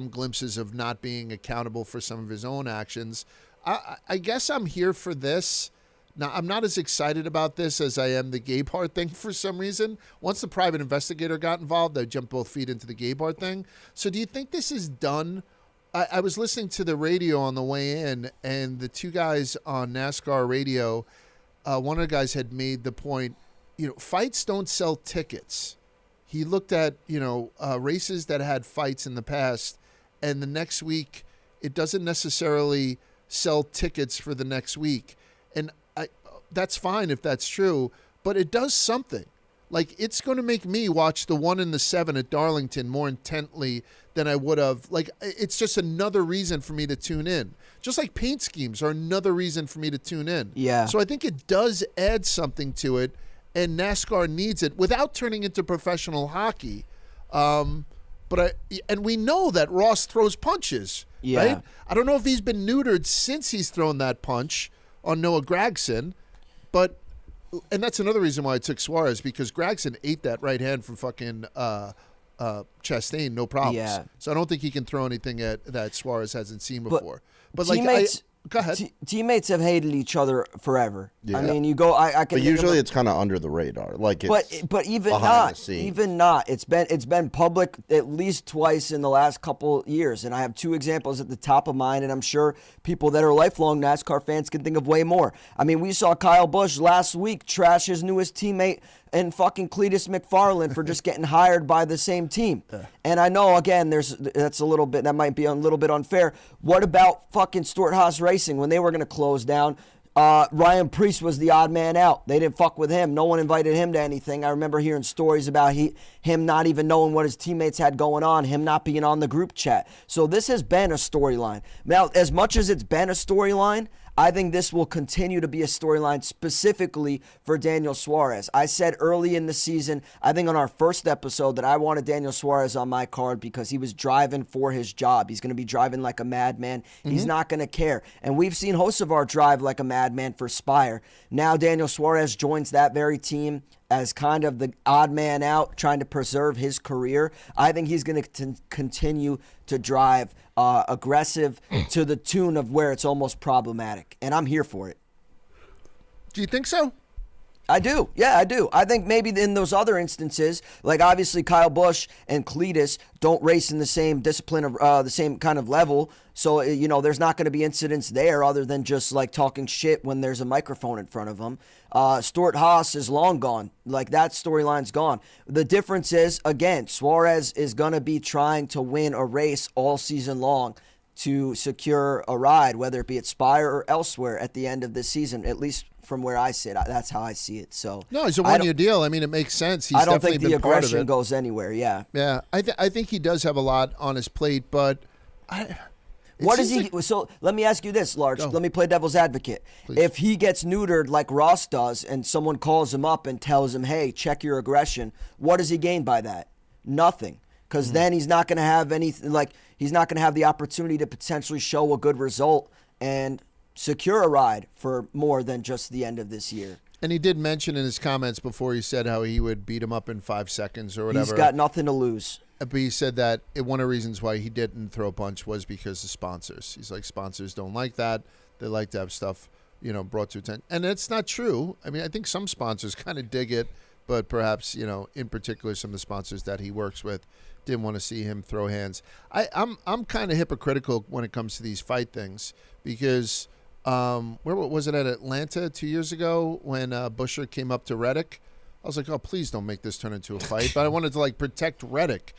glimpses of not being accountable for some of his own actions. I guess I'm here for this. Now, I'm not as excited about this as I am the Gabehart thing for some reason. Once the private investigator got involved, I jumped both feet into the Gabehart thing. So do you think this is done? I was listening to the radio on the way in, and the two guys on NASCAR radio, one of the guys had made the point, fights don't sell tickets. He looked at, races that had fights in the past, and the next week, it doesn't necessarily sell tickets for the next week. And that's fine if that's true, but it does something. Like, it's going to make me watch the 1 and the 7 at Darlington more intently than I would have. Like, it's just another reason for me to tune in. Just like paint schemes are another reason for me to tune in. Yeah. So I think it does add something to it, and NASCAR needs it without turning into professional hockey. And we know that Ross throws punches, right? I don't know if he's been neutered since he's thrown that punch on Noah Gragson, and that's another reason why I took Suarez, because Gragson ate that right hand from fucking Chastain, no problems. Yeah. So I don't think he can throw anything that Suarez hasn't seen before. But go ahead. Teammates have hated each other forever. Yeah. I mean, you go. I can. But usually it's kind of under the radar. Like, but even not. It's been public at least twice in the last couple years, and I have two examples at the top of mind, and I'm sure people that are lifelong NASCAR fans can think of way more. I mean, we saw Kyle Busch last week trash his newest teammate and fucking Cletus McFarland for just getting hired by the same team. And I know, again, that might be a little bit unfair. What about fucking Stewart-Haas Racing when they were going to close down? Ryan Preece was the odd man out. They didn't fuck with him. No one invited him to anything. I remember hearing stories about him not even knowing what his teammates had going on, him not being on the group chat. So this has been a storyline. Now, as much as it's been a storyline, I think this will continue to be a storyline specifically for Daniel Suarez. I said early in the season, I think on our first episode, that I wanted Daniel Suarez on my card because he was driving for his job. He's going to be driving like a madman. He's not going to care. And we've seen Hocevar drive like a madman for Spire. Now Daniel Suarez joins that very team as kind of the odd man out, trying to preserve his career. I think he's going to continue to drive aggressive to the tune of where it's almost problematic. And I'm here for it. Do you think so? I do. Yeah, I do. I think maybe in those other instances, like obviously Kyle Busch and Cletus don't race in the same discipline of the same kind of level. So, there's not going to be incidents there other than just like talking shit when there's a microphone in front of them. Stewart-Haas is long gone. Like, that storyline's gone. The difference is, again, Suarez is going to be trying to win a race all season long to secure a ride, whether it be at Spire or elsewhere at the end of this season, at least from where I sit. That's how I see it. So no, it's a one-year deal. I mean, it makes sense. I don't think the aggression goes anywhere. Yeah. Yeah. I think he does have a lot on his plate, but what is he? So let me ask you this, Large. Let me play devil's advocate. Please. If he gets neutered like Ross does, and someone calls him up and tells him, "Hey, check your aggression," what does he gain by that? Nothing. Because then he's not going to have anything. Like, he's not going to have the opportunity to potentially show a good result and secure a ride for more than just the end of this year. And he did mention in his comments before, he said how he would beat him up in 5 seconds or whatever. He's got nothing to lose. But he said that one of the reasons why he didn't throw a punch was because of sponsors. He's like, sponsors don't like that. They like to have stuff, brought to attention. And it's not true. I mean, I think some sponsors kind of dig it, but perhaps, in particular, some of the sponsors that he works with didn't want to see him throw hands. I'm kind of hypocritical when it comes to these fight things because where was it, at Atlanta 2 years ago when Busher came up to Reddick? I was like, oh, please don't make this turn into a fight. But I wanted to protect Reddick,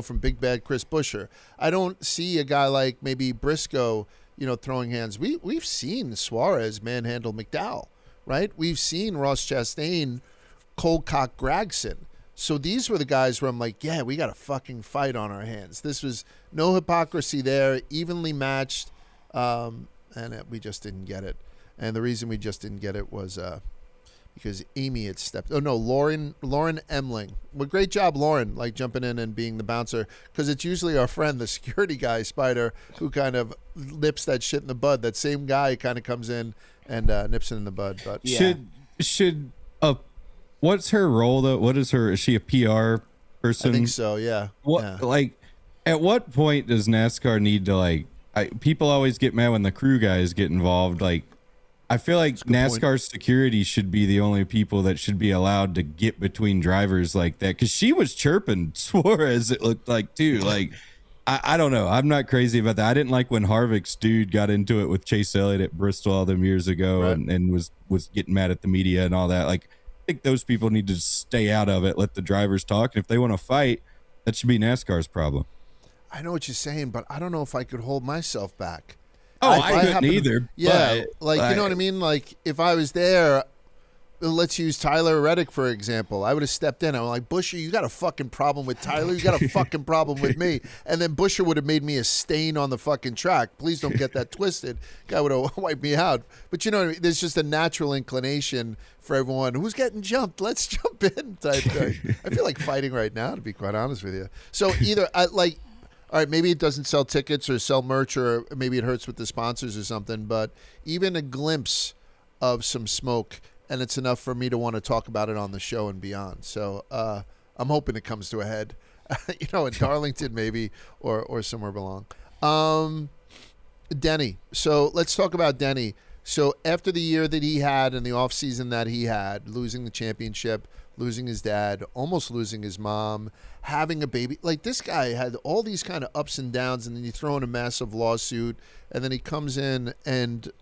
from big bad Chris Busher. I don't see a guy like maybe Briscoe, throwing hands. We've seen Suarez manhandle McDowell, right? We've seen Ross Chastain cold cock Gregson. So these were the guys where I'm like, yeah, we got a fucking fight on our hands. This was no hypocrisy there, evenly matched, and we just didn't get it. And the reason we just didn't get it was because Amy had stepped. Oh no, Lauren Emling. Well, great job, Lauren, jumping in and being the bouncer, because it's usually our friend, the security guy, Spider, who kind of nips that shit in the bud. That same guy kind of comes in and nips it in the bud. But Yeah. Should what's her role though? What is her? Is she a PR person? I think so. Yeah. What Yeah. at what point does NASCAR need to people always get mad when the crew guys get involved. I feel like NASCAR security should be the only people that should be allowed to get between drivers like that. Because she was chirping Suarez, it looked like, too. I don't know. I'm not crazy about that. I didn't like when Harvick's dude got into it with Chase Elliott at Bristol all them years ago, Right. and was getting mad at the media and all that. I think those people need to stay out of it, let the drivers talk. And if they want to fight, that should be NASCAR's problem. I know what you're saying, but I don't know if I could hold myself back. Oh, If I couldn't happen to- either. Yeah, but, you know what I mean? If I was there, let's use Tyler Reddick, for example. I would have stepped in. I'm like, Busher, you got a fucking problem with Tyler? You got a fucking problem with me? And then Busher would have made me a stain on the fucking track. Please don't get that twisted. Guy would have wiped me out. But you know what I mean? There's just a natural inclination for everyone. Who's getting jumped? Let's jump in type thing. I feel like fighting right now, to be quite honest with you. So either all right, maybe it doesn't sell tickets or sell merch, or maybe it hurts with the sponsors or something, but even a glimpse of some smoke, and it's enough for me to want to talk about it on the show and beyond. So I'm hoping it comes to a head, in Darlington maybe, or somewhere belong. Denny. So let's talk about Denny. So after the year that he had and the offseason that he had, losing the championship, losing his dad, almost losing his mom, having a baby. This guy had all these kind of ups and downs, and then you throw in a massive lawsuit, and then he comes in and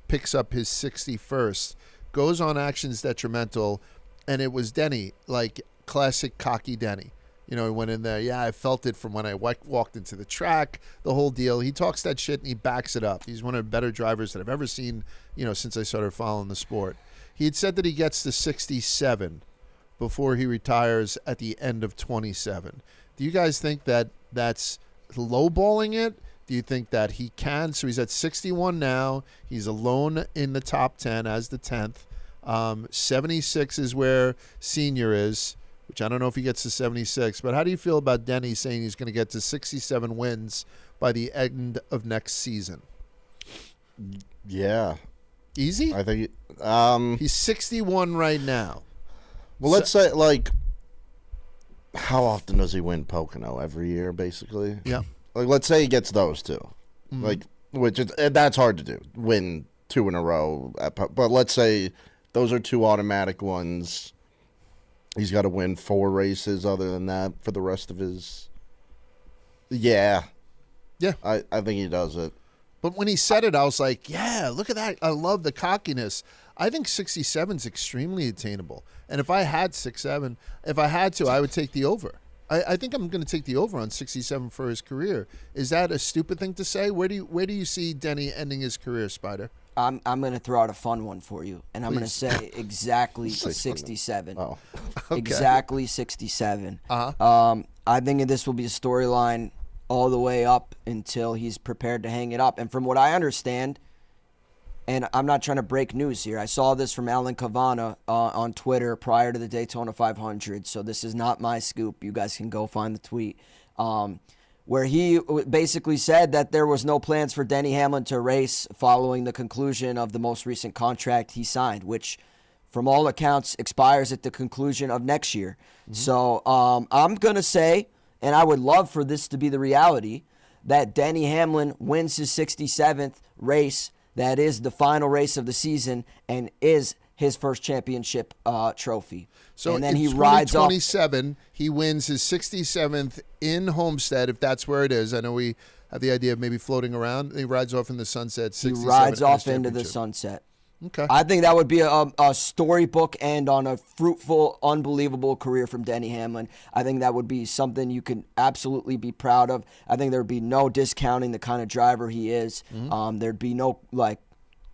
picks up his 61st, goes on actions detrimental, and it was Denny, classic cocky Denny. He went in there, yeah, I felt it from when I walked into the track, the whole deal. He talks that shit and he backs it up. He's one of the better drivers that I've ever seen, since I started following the sport. He had said that he gets to 67 before he retires at the end of 27. Do you guys think that that's lowballing it? Do you think that he can? So he's at 61 now. He's alone in the top 10 as the 10th. 76 is where Senior is, which I don't know if he gets to 76. But how do you feel about Denny saying he's going to get to 67 wins by the end of next season? Yeah. Easy? I think He's 61 right now. well, let's say how often does he win Pocono? Every year, basically. Yeah. Let's say he gets those two. Which is that's hard to do. Win 2 in a row. But let's say those are 2 automatic ones. He's got to win 4 races other than that for the rest of his. Yeah. Yeah. I think he does it. But when he said it, I was like, yeah, look at that. I love the cockiness. I think 67 is extremely attainable. And if I had 6'7", if I had to, I would take the over. I think I'm going to take the over on 67 for his career. Is that a stupid thing to say? Where do you see Denny ending his career, Spider? I'm going to throw out a fun one for you, and I'm going to Please. say exactly Say 67. Oh. Okay. Exactly 67. Uh-huh. I think this will be a storyline all the way up until he's prepared to hang it up. And from what I understand, and I'm not trying to break news here, I saw this from Alan Cavana on Twitter prior to the Daytona 500, so this is not my scoop. You guys can go find the tweet. where he basically said that there was no plans for Denny Hamlin to race following the conclusion of the most recent contract he signed, which from all accounts expires at the conclusion of next year. So I'm going to say, and I would love for this to be the reality, that Denny Hamlin wins his 67th race. That is the final race of the season and is his first championship trophy. So and then in he rides off. 2027, he wins his 67th in Homestead, if that's where it is. I know we have the idea of maybe floating around. He rides off in the sunset. He 67 rides off as into the championship. sunset. Okay. I think that would be a storybook end on a fruitful, unbelievable career from Denny Hamlin. I think that would be something you can absolutely be proud of. I think there would be no discounting the kind of driver he is. There'd be no,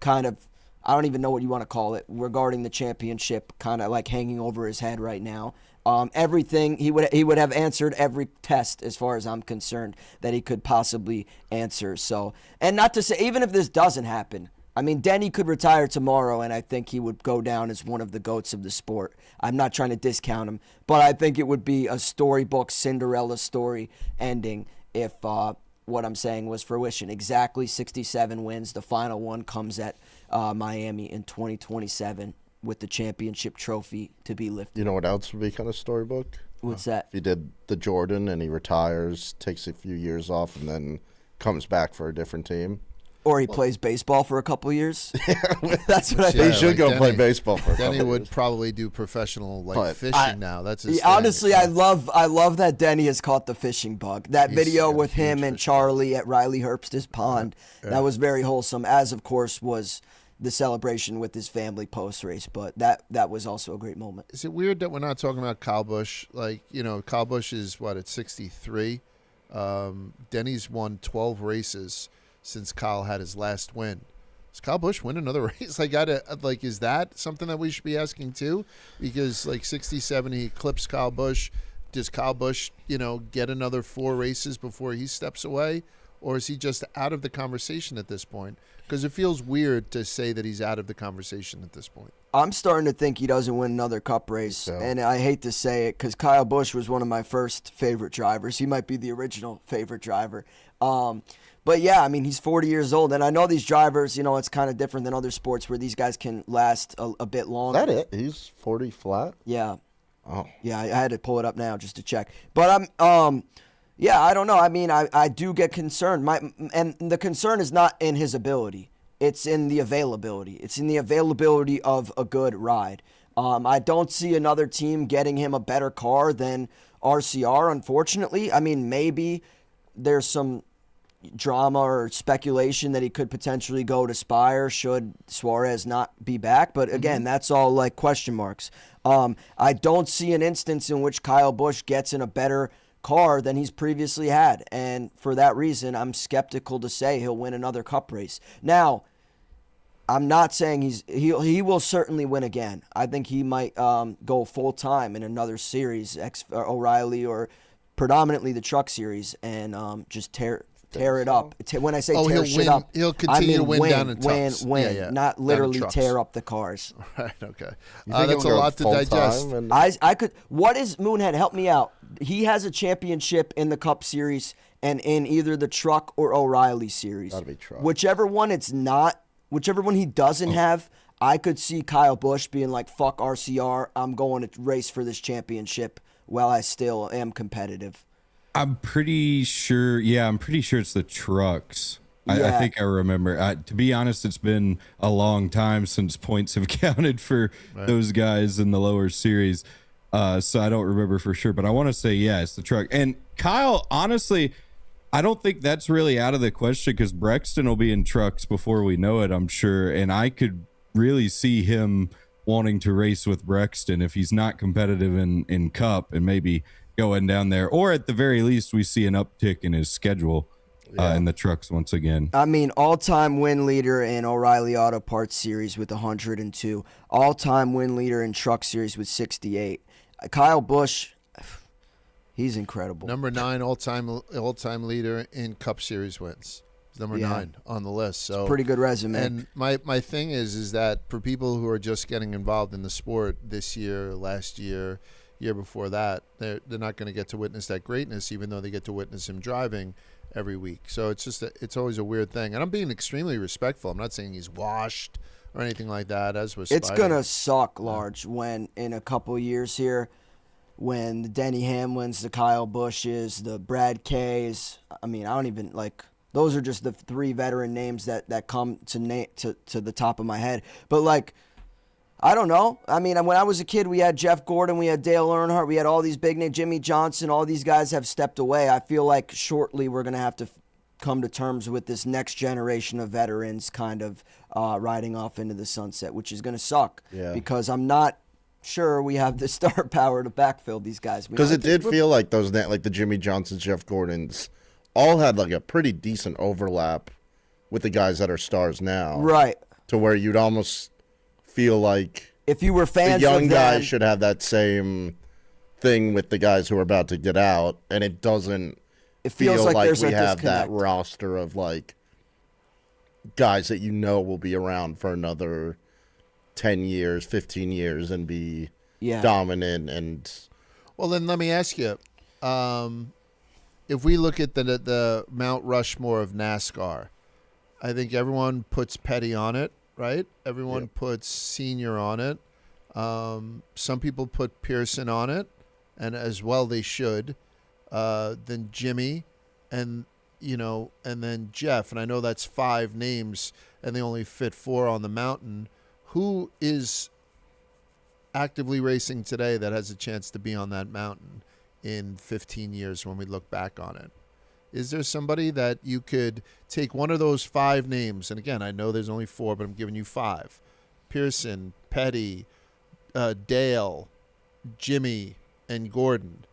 kind of, I don't even know what you want to call it, regarding the championship kind of hanging over his head right now. Everything, he would have answered every test as far as I'm concerned that he could possibly answer. So, and not to say, even if this doesn't happen, I mean, Denny could retire tomorrow, and I think he would go down as one of the GOATs of the sport. I'm not trying to discount him, but I think it would be a storybook Cinderella story ending if what I'm saying was fruition. Exactly 67 wins. The final one comes at Miami in 2027 with the championship trophy to be lifted. You know what else would be kind of storybook? What's that? If he did the Jordan and he retires, takes a few years off, and then comes back for a different team. Or he plays baseball for a couple years. That's what I Yeah, think. He should go play Denny- baseball for a Denny couple would years. probably do professional But fishing now. That's his thing. Honestly, I love that Denny has caught the fishing bug. That He's video got a with him huge and fishing Charlie at Riley Herbst's pond, that was very wholesome, as of course was the celebration with his family post-race. But that was also a great moment. Is it weird that we're not talking about Kyle Busch? Kyle Busch is, at 63? Denny's won 12 races since Kyle had his last win. Does Kyle Busch win another race? Is that something that we should be asking too? Because 67, he eclipsed Kyle Busch. Does Kyle Busch, get another 4 races before he steps away? Or is he just out of the conversation at this point? Because it feels weird to say that he's out of the conversation at this point. I'm starting to think he doesn't win another cup race, So. and I hate to say it because Kyle Busch was one of my first favorite drivers. He might be the original favorite driver. But yeah, I mean, he's 40 years old, and I know these drivers, it's kind of different than other sports where these guys can last a bit longer. Is that it? He's 40 flat? Yeah. Oh. Yeah, I had to pull it up now just to check. But yeah, I don't know. I mean, I do get concerned. And the concern is not in his ability. It's in the availability. It's in the availability of a good ride. I don't see another team getting him a better car than RCR, unfortunately. I mean, maybe there's some drama or speculation that he could potentially go to Spire should Suarez not be back. But again, that's all question marks. I don't see an instance in which Kyle Busch gets in a better car than he's previously had. And for that reason, I'm skeptical to say he'll win another cup race. Now, I'm not saying he will certainly win again. I think he might go full time in another series, O'Reilly or predominantly the Truck Series, and just tear it up. When I say tear shit up, He'll continue to win down in Tufts. win, Yeah. not Down literally Trucks. tear up the cars. Right, okay. You think That's a he'll go lot to full-time digest. and- I could. What is Moonhead? Help me out. He has a championship in the Cup Series and in either the Truck or O'Reilly Series. Gotta be Truck. Whichever one it's not, whichever one he doesn't have, I could see Kyle Busch being like, "Fuck RCR, I'm going to race for this championship while I still am competitive." I'm pretty sure. Yeah, I'm pretty sure it's the trucks. I Yeah. think I remember. To be honest, it's been a long time since points have counted for those guys in the lower series. So I don't remember for sure, but I want to say, yeah, it's the truck. And Kyle, honestly, I don't think that's really out of the question because Brexton will be in trucks before we know it, I'm sure. And I could really see him wanting to race with Brexton if he's not competitive in Cup and maybe going down there. Or at the very least, we see an uptick in his schedule in the trucks once again. I mean, all-time win leader in O'Reilly Auto Parts Series with 102. All-time win leader in Truck Series with 68. Kyle Busch, he's incredible. Number 9 all-time leader in Cup Series wins. He's number 9 on the list. So Pretty good resume. And my thing is that for people who are just getting involved in the sport this year, last year, year before that. They're not going to get to witness that greatness, even though they get to witness him driving every week. So it's just it's always a weird thing. And I'm being extremely respectful. I'm not saying he's washed or anything like that. As was it's gonna suck, Large, when in a couple years here, when the Denny Hamlins, the Kyle Bushes, the Brad Kays. I mean, I don't even like. Those are just the 3 veteran names that come to the top of my head. But like, I don't know. I mean, when I was a kid, we had Jeff Gordon, we had Dale Earnhardt, we had all these big names, Jimmy Johnson. All these guys have stepped away. I feel like shortly we're gonna have to come to terms with this next generation of veterans kind of riding off into the sunset, which is gonna suck. Yeah. Because I'm not sure we have the star power to backfill these guys. Because it did feel like like the Jimmy Johnsons, Jeff Gordons, all had like a pretty decent overlap with the guys that are stars now. Right. To where you'd almost feel like if you were fans the young of guys them, should have that same thing with the guys who are about to get out, and it doesn't it feels feel like like there's we a have disconnect. that roster of like guys that will be around for another 10 years, 15 years and be dominant. And well, then let me ask you, if we look at the Mount Rushmore of NASCAR, I think everyone puts Petty on it, right? Everyone puts Senior on it. Some people put Pearson on it, and as well they should. Then Jimmy, and then Jeff. And I know that's 5 names, and they only fit 4 on the mountain. Who is actively racing today that has a chance to be on that mountain in 15 years when we look back on it? Is there somebody that you could take one of those 5 names? And again, I know there's only 4, but I'm giving you 5. Pearson, Petty, Dale, Jimmy, and Gordon.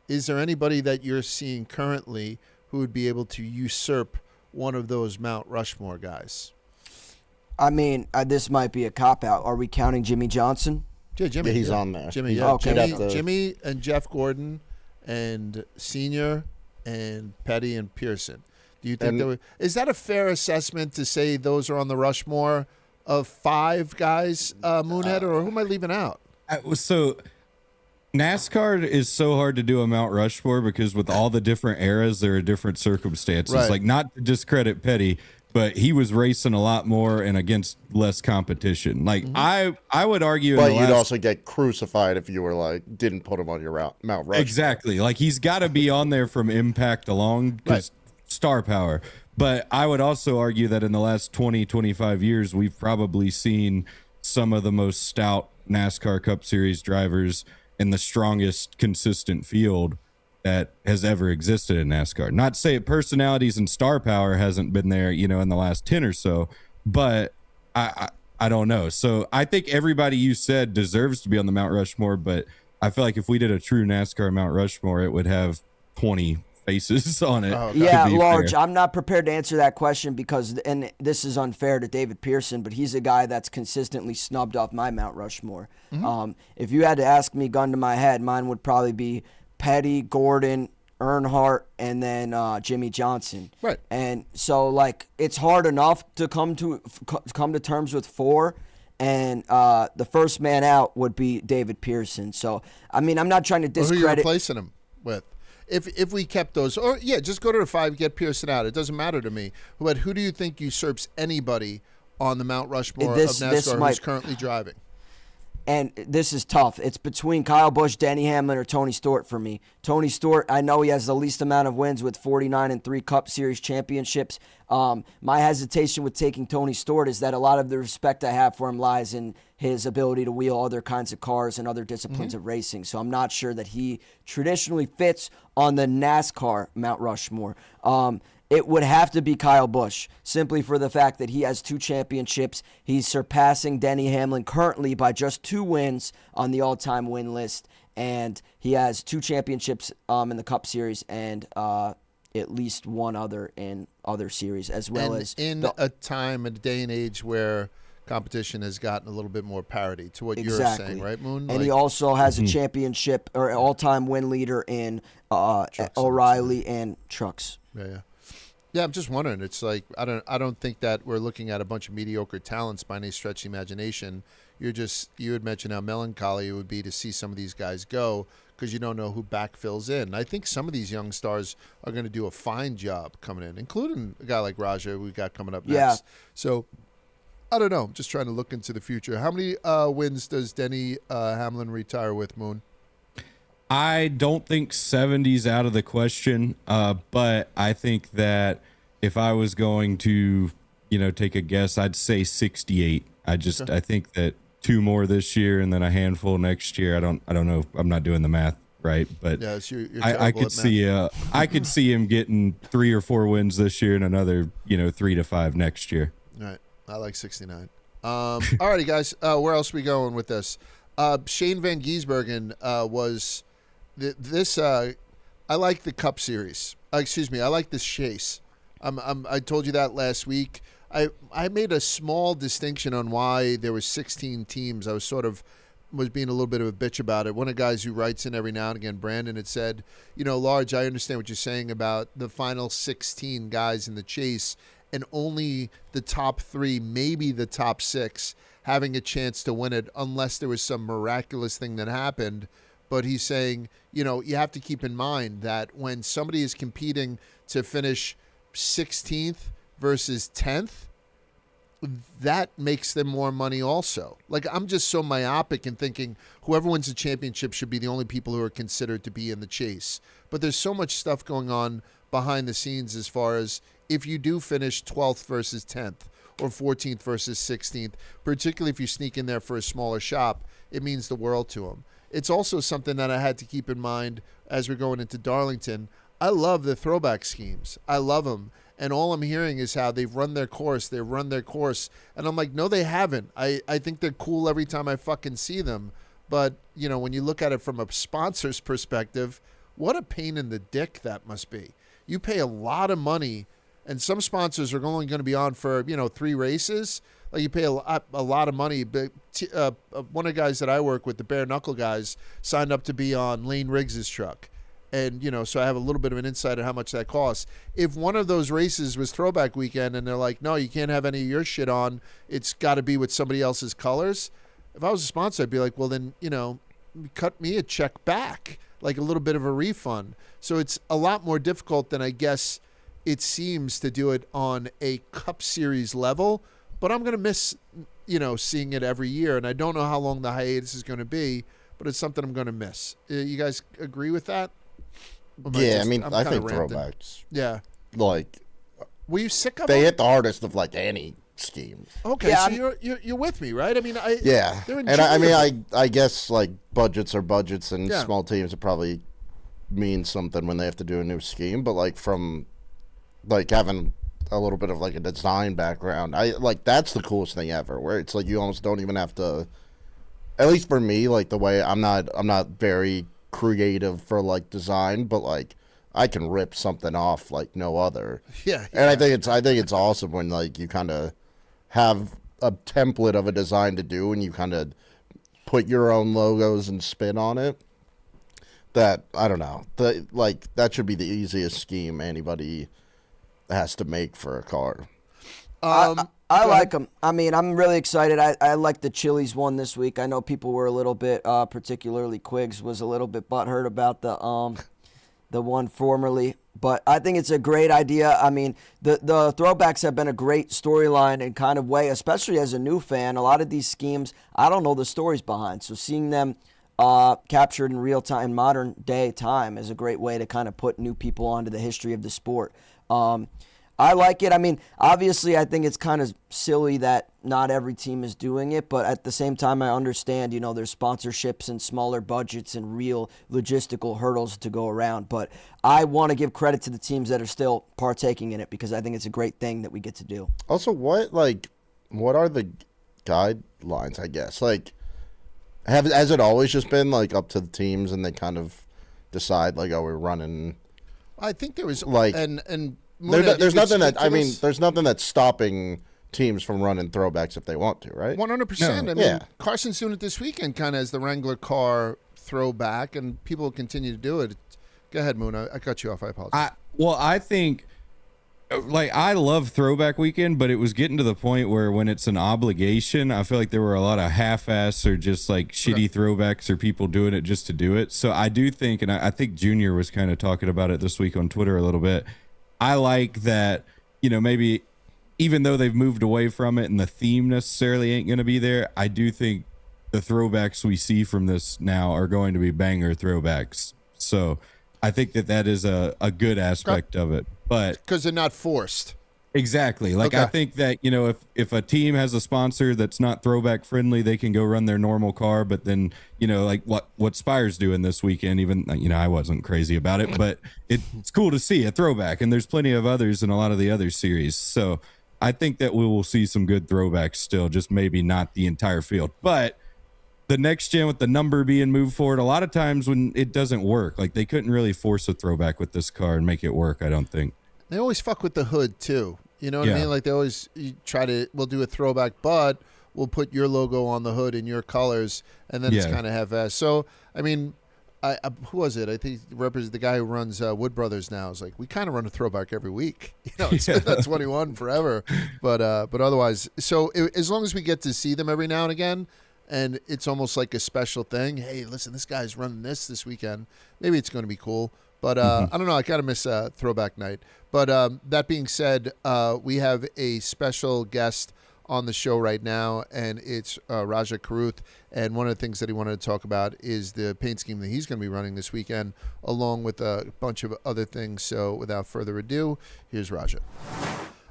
Is there anybody that you're seeing currently who would be able to usurp one of those Mount Rushmore guys? I mean, this might be a cop-out. Are we counting Jimmy Johnson? Yeah, Jimmy. he's on there. Jimmy, yeah. Okay. Jimmy and Jeff Gordon and Senior and Petty and Pearson. Do you think is that a fair assessment to say those are on the Rushmore of 5 guys, Moonhead, or who am I leaving out? So NASCAR is so hard to do a Mount Rushmore because with all the different eras, there are different circumstances. Right. Like, not to discredit Petty, but he was racing a lot more and against less competition. Like, I would argue, but you'd also get crucified if you were like didn't put him on your Mount Rushmore. Exactly. Like, he's got to be on there from impact alone because star power. But I would also argue that in the last 20, 25 years, we've probably seen some of the most stout NASCAR Cup Series drivers in the strongest consistent field that has ever existed in NASCAR. Not to say personalities and star power hasn't been there, in the last 10 or so, but I don't know. So I think everybody you said deserves to be on the Mount Rushmore, but I feel like if we did a true NASCAR Mount Rushmore, it would have 20 faces on it. Oh, okay. Yeah, Large, I'm not prepared to answer that question because, and this is unfair to David Pearson, but he's a guy that's consistently snubbed off my Mount Rushmore. If you had to ask me, gun to my head, mine would probably be Petty, Gordon, Earnhardt, and then Jimmy Johnson. Right. And so, like, it's hard enough to come to terms with 4. And the first man out would be David Pearson. So, I mean, I'm not trying to discredit. Who are you replacing him with? If we kept those, or just go to the 5, get Pearson out. It doesn't matter to me. But who do you think usurps anybody on the Mount Rushmore of NASCAR who's currently driving? And this is tough. It's between Kyle Busch, Denny Hamlin, or Tony Stewart for me. Tony Stewart, I know he has the least amount of wins with 49 and 3 Cup Series championships. My hesitation with taking Tony Stewart is that a lot of the respect I have for him lies in his ability to wheel other kinds of cars and other disciplines of racing. So I'm not sure that he traditionally fits on the NASCAR Mount Rushmore. It would have to be Kyle Busch, simply for the fact that he has 2 championships. He's surpassing Denny Hamlin currently by just 2 wins on the all-time win list, and he has 2 championships in the Cup Series and at least 1 other in other series, as well as in a time, a day and age where competition has gotten a little bit more parity to what you're saying, right, Moon? And he also has a championship or all-time win leader in O'Reilly and trucks. Yeah. Yeah, I'm just wondering. It's like I don't think that we're looking at a bunch of mediocre talents by any stretch of the imagination. You had mentioned how melancholy it would be to see some of these guys go because you don't know who backfills in. I think some of these young stars are going to do a fine job coming in, including a guy like Rajah we got coming up next. Yeah. So I don't know. I'm just trying to look into the future. How many wins does Denny Hamlin retire with, Moon? I don't think 70's out of the question, but I think that if I was going to, take a guess, I'd say 68. I think that 2 more this year and then a handful next year. I don't know. I'm not doing the math right, but yeah, you're I could see I could see him getting 3 or 4 wins this year and another 3 to 5 next year. All right, I like 69. All righty, guys. Where else are we going with this? Shane Van Gisbergen was this. I like the Cup Series. Excuse me. I like this chase. I told you that last week. I made a small distinction on why there were 16 teams. I was being a little bit of a bitch about it. One of the guys who writes in every now and again, Brandon, had said, Large, I understand what you're saying about the final 16 guys in the chase and only the top 3, maybe the top 6, having a chance to win it unless there was some miraculous thing that happened. But he's saying, you have to keep in mind that when somebody is competing to finish 16th versus 10th, that makes them more money also. Like, I'm just so myopic in thinking whoever wins the championship should be the only people who are considered to be in the chase. But there's so much stuff going on behind the scenes as far as if you do finish 12th versus 10th or 14th versus 16th, particularly if you sneak in there for a smaller shop, it means the world to them. It's also something that I had to keep in mind as we're going into Darlington. I love the throwback schemes. I love them. And all I'm hearing is how they've run their course. And I'm like, no, they haven't. I think they're cool every time I fucking see them. But, when you look at it from a sponsor's perspective, what a pain in the dick that must be. You pay a lot of money, and some sponsors are only going to be on for, 3 races. Like, you pay a lot of money. But one of the guys that I work with, the bare knuckle guys, signed up to be on Lane Riggs's truck. And, so I have a little bit of an insight on how much that costs. If one of those races was throwback weekend and they're like, no, you can't have any of your shit on, it's got to be with somebody else's colors. If I was a sponsor, I'd be like, well, then, cut me a check back, like a little bit of a refund. So it's a lot more difficult than I guess it seems to do it on a Cup Series level. But I'm going to miss, seeing it every year. And I don't know how long the hiatus is going to be, but it's something I'm going to miss. You guys agree with that? Yeah, I think throwbacks. Yeah. Like, were you sick of they them? hit the hardest of like any scheme. Okay, Yeah, so you're with me, right? Yeah, they're and I enjoyable. I guess like budgets are budgets, and Yeah. small teams it probably means something when they have to do a new scheme. But like from like having a little bit of like a design background, I like that's the coolest thing ever. Where it's like you almost don't even have to. At least for me, like the way I'm not very creative for like design, but like I can rip something off like no other. Yeah. And I think it's awesome when like you kind of have a template of a design to do and you kind of put your own logos and spin on it. That I don't know. That should be the easiest scheme anybody has to make for a car. I like them. I'm really excited. I like the Chili's one this week. I know people were a little bit, particularly Quiggs, was a little bit butthurt about the one formerly. But I think it's a great idea. The throwbacks have been a great storyline and kind of way, especially as a new fan. A lot of these schemes, I don't know the stories behind. So seeing them captured in real time, modern day time, is a great way to kind of put new people onto the history of the sport. I like it. Obviously, I think it's kind of silly that not every team is doing it, but at the same time, I understand, there's sponsorships and smaller budgets and real logistical hurdles to go around. But I want to give credit to the teams that are still partaking in it because I think it's a great thing that we get to do. Also, what are the guidelines, I guess? Like, has it always just been like up to the teams and they kind of decide like, oh, we're running? I think there was like and there's nothing that there's nothing that's stopping teams from running throwbacks if they want to, right? 100%. Yeah. Carson's doing it this weekend, kind of as the Wrangler car throwback, and people will continue to do it. Go ahead, Moon. I cut you off. I apologize. I think like I love throwback weekend, but it was getting to the point where when it's an obligation, I feel like there were a lot of half-ass or just like shitty throwbacks or people doing it just to do it. So I do think, and I think Junior was kind of talking about it this week on Twitter a little bit. I like that, maybe even though they've moved away from it and the theme necessarily ain't going to be there, I do think the throwbacks we see from this now are going to be banger throwbacks. So I think that is a good aspect of it, but because they're not forced. Exactly. Like, Okay. I think that, if a team has a sponsor that's not throwback friendly, they can go run their normal car. But then, like what Spire's doing this weekend, even, I wasn't crazy about it, but it's cool to see a throwback. And there's plenty of others in a lot of the other series. So I think that we will see some good throwbacks still, just maybe not the entire field. But the next gen with the number being moved forward, a lot of times when it doesn't work, like they couldn't really force a throwback with this car and make it work, I don't think. They always fuck with the hood too. You know what I Yeah. mean? Like they always we'll do a throwback, but we'll put your logo on the hood in your colors, and then it's Yeah. kind of half-assed. So, I mean, who was it? I think the guy who runs Wood Brothers now is like, we kind of run a throwback every week. It's been that 21 forever. But otherwise, so as long as we get to see them every now and again, and it's almost like a special thing. Hey, listen, this guy's running this weekend. Maybe it's going to be cool. But I don't know. I kind of miss Throwback Night. But that being said, we have a special guest on the show right now, and it's Rajah Caruth. And one of the things that he wanted to talk about is the paint scheme that he's going to be running this weekend, along with a bunch of other things. So without further ado, here's Rajah.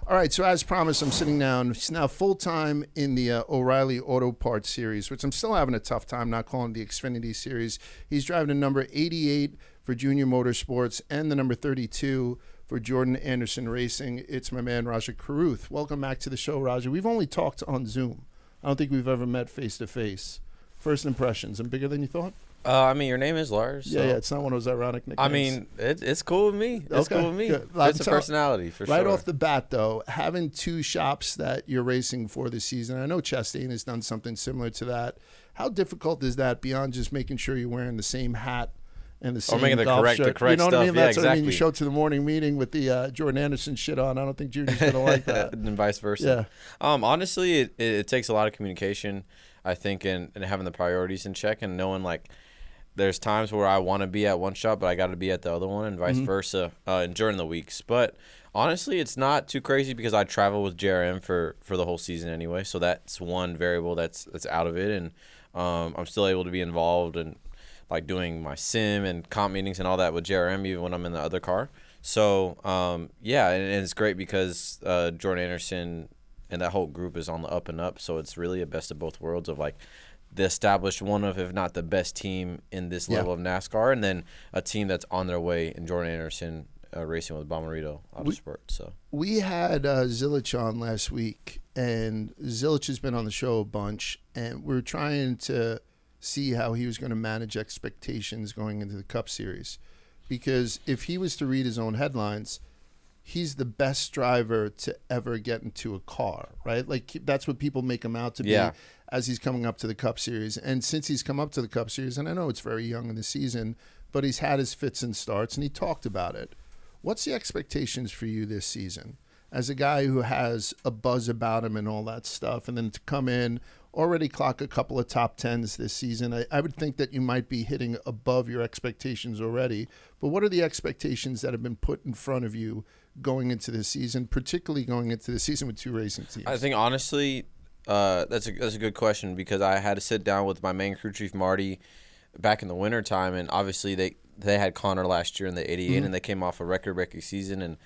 All right, so as promised, I'm sitting down. He's now full-time in the O'Reilly Auto Parts Series, which I'm still having a tough time not calling the Xfinity Series. He's driving the number 88 for Junior Motorsports and the number 32 for Jordan Anderson Racing. It's my man, Rajah Caruth. Welcome back to the show, Rajah. We've only talked on Zoom. I don't think we've ever met face-to-face. First impressions, I'm bigger than you thought? Your name is Lars. So. Yeah, it's not one of those ironic nicknames. It's cool with me. It's Okay, cool with me. good. It's a personality, for sure. Right off the bat, though, having two shops that you're racing for this season, I know Chastain has done something similar to that. How difficult is that beyond just making sure you're wearing the same hat and the same making the golf correct shirt? stuff. You know what I mean? Yeah, That's what I mean. You exactly. show up to the morning meeting with the Jordan Anderson shit on. I don't think Junior's going to like that. and vice versa. Yeah. Honestly, it takes a lot of communication, I think, and having the priorities in check and knowing, like, there's times where I want to be at one shop, but I got to be at the other one, and vice versa during the weeks. But honestly, it's not too crazy because I travel with JRM for the whole season anyway. So that's one variable that's out of it, and I'm still able to be involved and like doing my sim and comp meetings and all that with JRM even when I'm in the other car. So and it's great because Jordan Anderson and that whole group is on the up and up. So it's really a best of both worlds of like the established one of, if not the best team in this level of NASCAR, and then a team that's on their way in Jordan Anderson racing with Bommarito Autosport. So we had Zilich on last week, and Zilich has been on the show a bunch, and we're trying to see how he was going to manage expectations going into the Cup Series. Because if he was to read his own headlines, he's the best driver to ever get into a car, right? Like, that's what people make him out to be as he's coming up to the Cup Series. And since he's come up to the Cup Series, and I know it's very young in the season, but he's had his fits and starts, and he talked about it. What's the expectations for you this season as a guy who has a buzz about him and all that stuff, and then to come in, already clock a couple of top tens this season? I would think that you might be hitting above your expectations already, but what are the expectations that have been put in front of you going into this season, particularly going into the season with two racing teams? I think honestly, that's a good question because I had to sit down with my main crew chief Marty back in the winter time, and obviously they had Connor last year in the 88, and they came off a record-breaking season and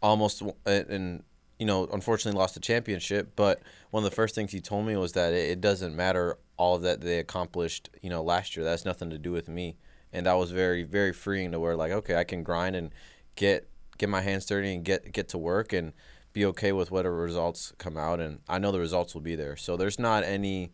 unfortunately lost the championship. But one of the first things he told me was that it doesn't matter all of that they accomplished, last year. That's nothing to do with me, and that was very, very freeing to where, like, okay, I can grind and get my hands dirty and get to work and be okay with whatever results come out, and I know the results will be there. So there's not any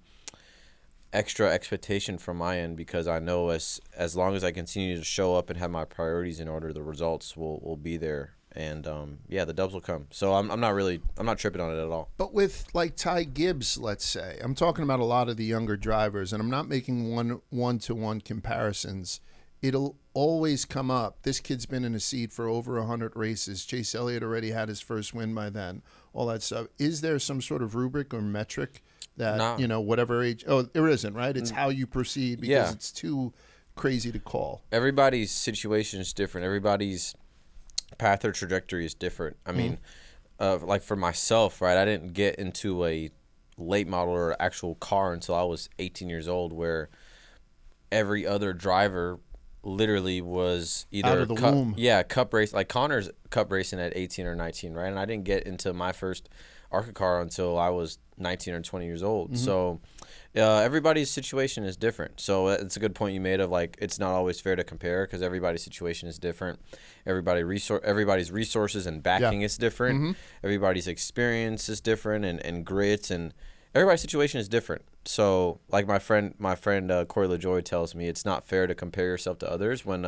extra expectation from my end because I know as long as I continue to show up and have my priorities in order, the results will be there. And the dubs will come. So I'm not tripping on it at all. But with like Ty Gibbs, let's say, I'm talking about a lot of the younger drivers, and I'm not making one-to-one comparisons it'll always come up. This kid's been in a seat for over 100 races. Chase Elliott already had his first win by then. All that stuff. Is there some sort of rubric or metric that, No. whatever age? Oh, there isn't, right? It's how you proceed because it's too crazy to call. Everybody's situation is different. Everybody's path or trajectory is different. I mean, like for myself, right, I didn't get into a late model or actual car until I was 18 years old, where every other driver literally was either out of the womb. Cup race, like Connor's cup racing at 18 or 19, right? And I didn't get into my first ARCA car until I was 19 or 20 years old. So everybody's situation is different. So it's a good point you made of like it's not always fair to compare because everybody's situation is different. Everybody's resources and backing is different. Everybody's experience is different and grits and everybody's situation is different. So like my friend Corey LaJoy tells me, it's not fair to compare yourself to others when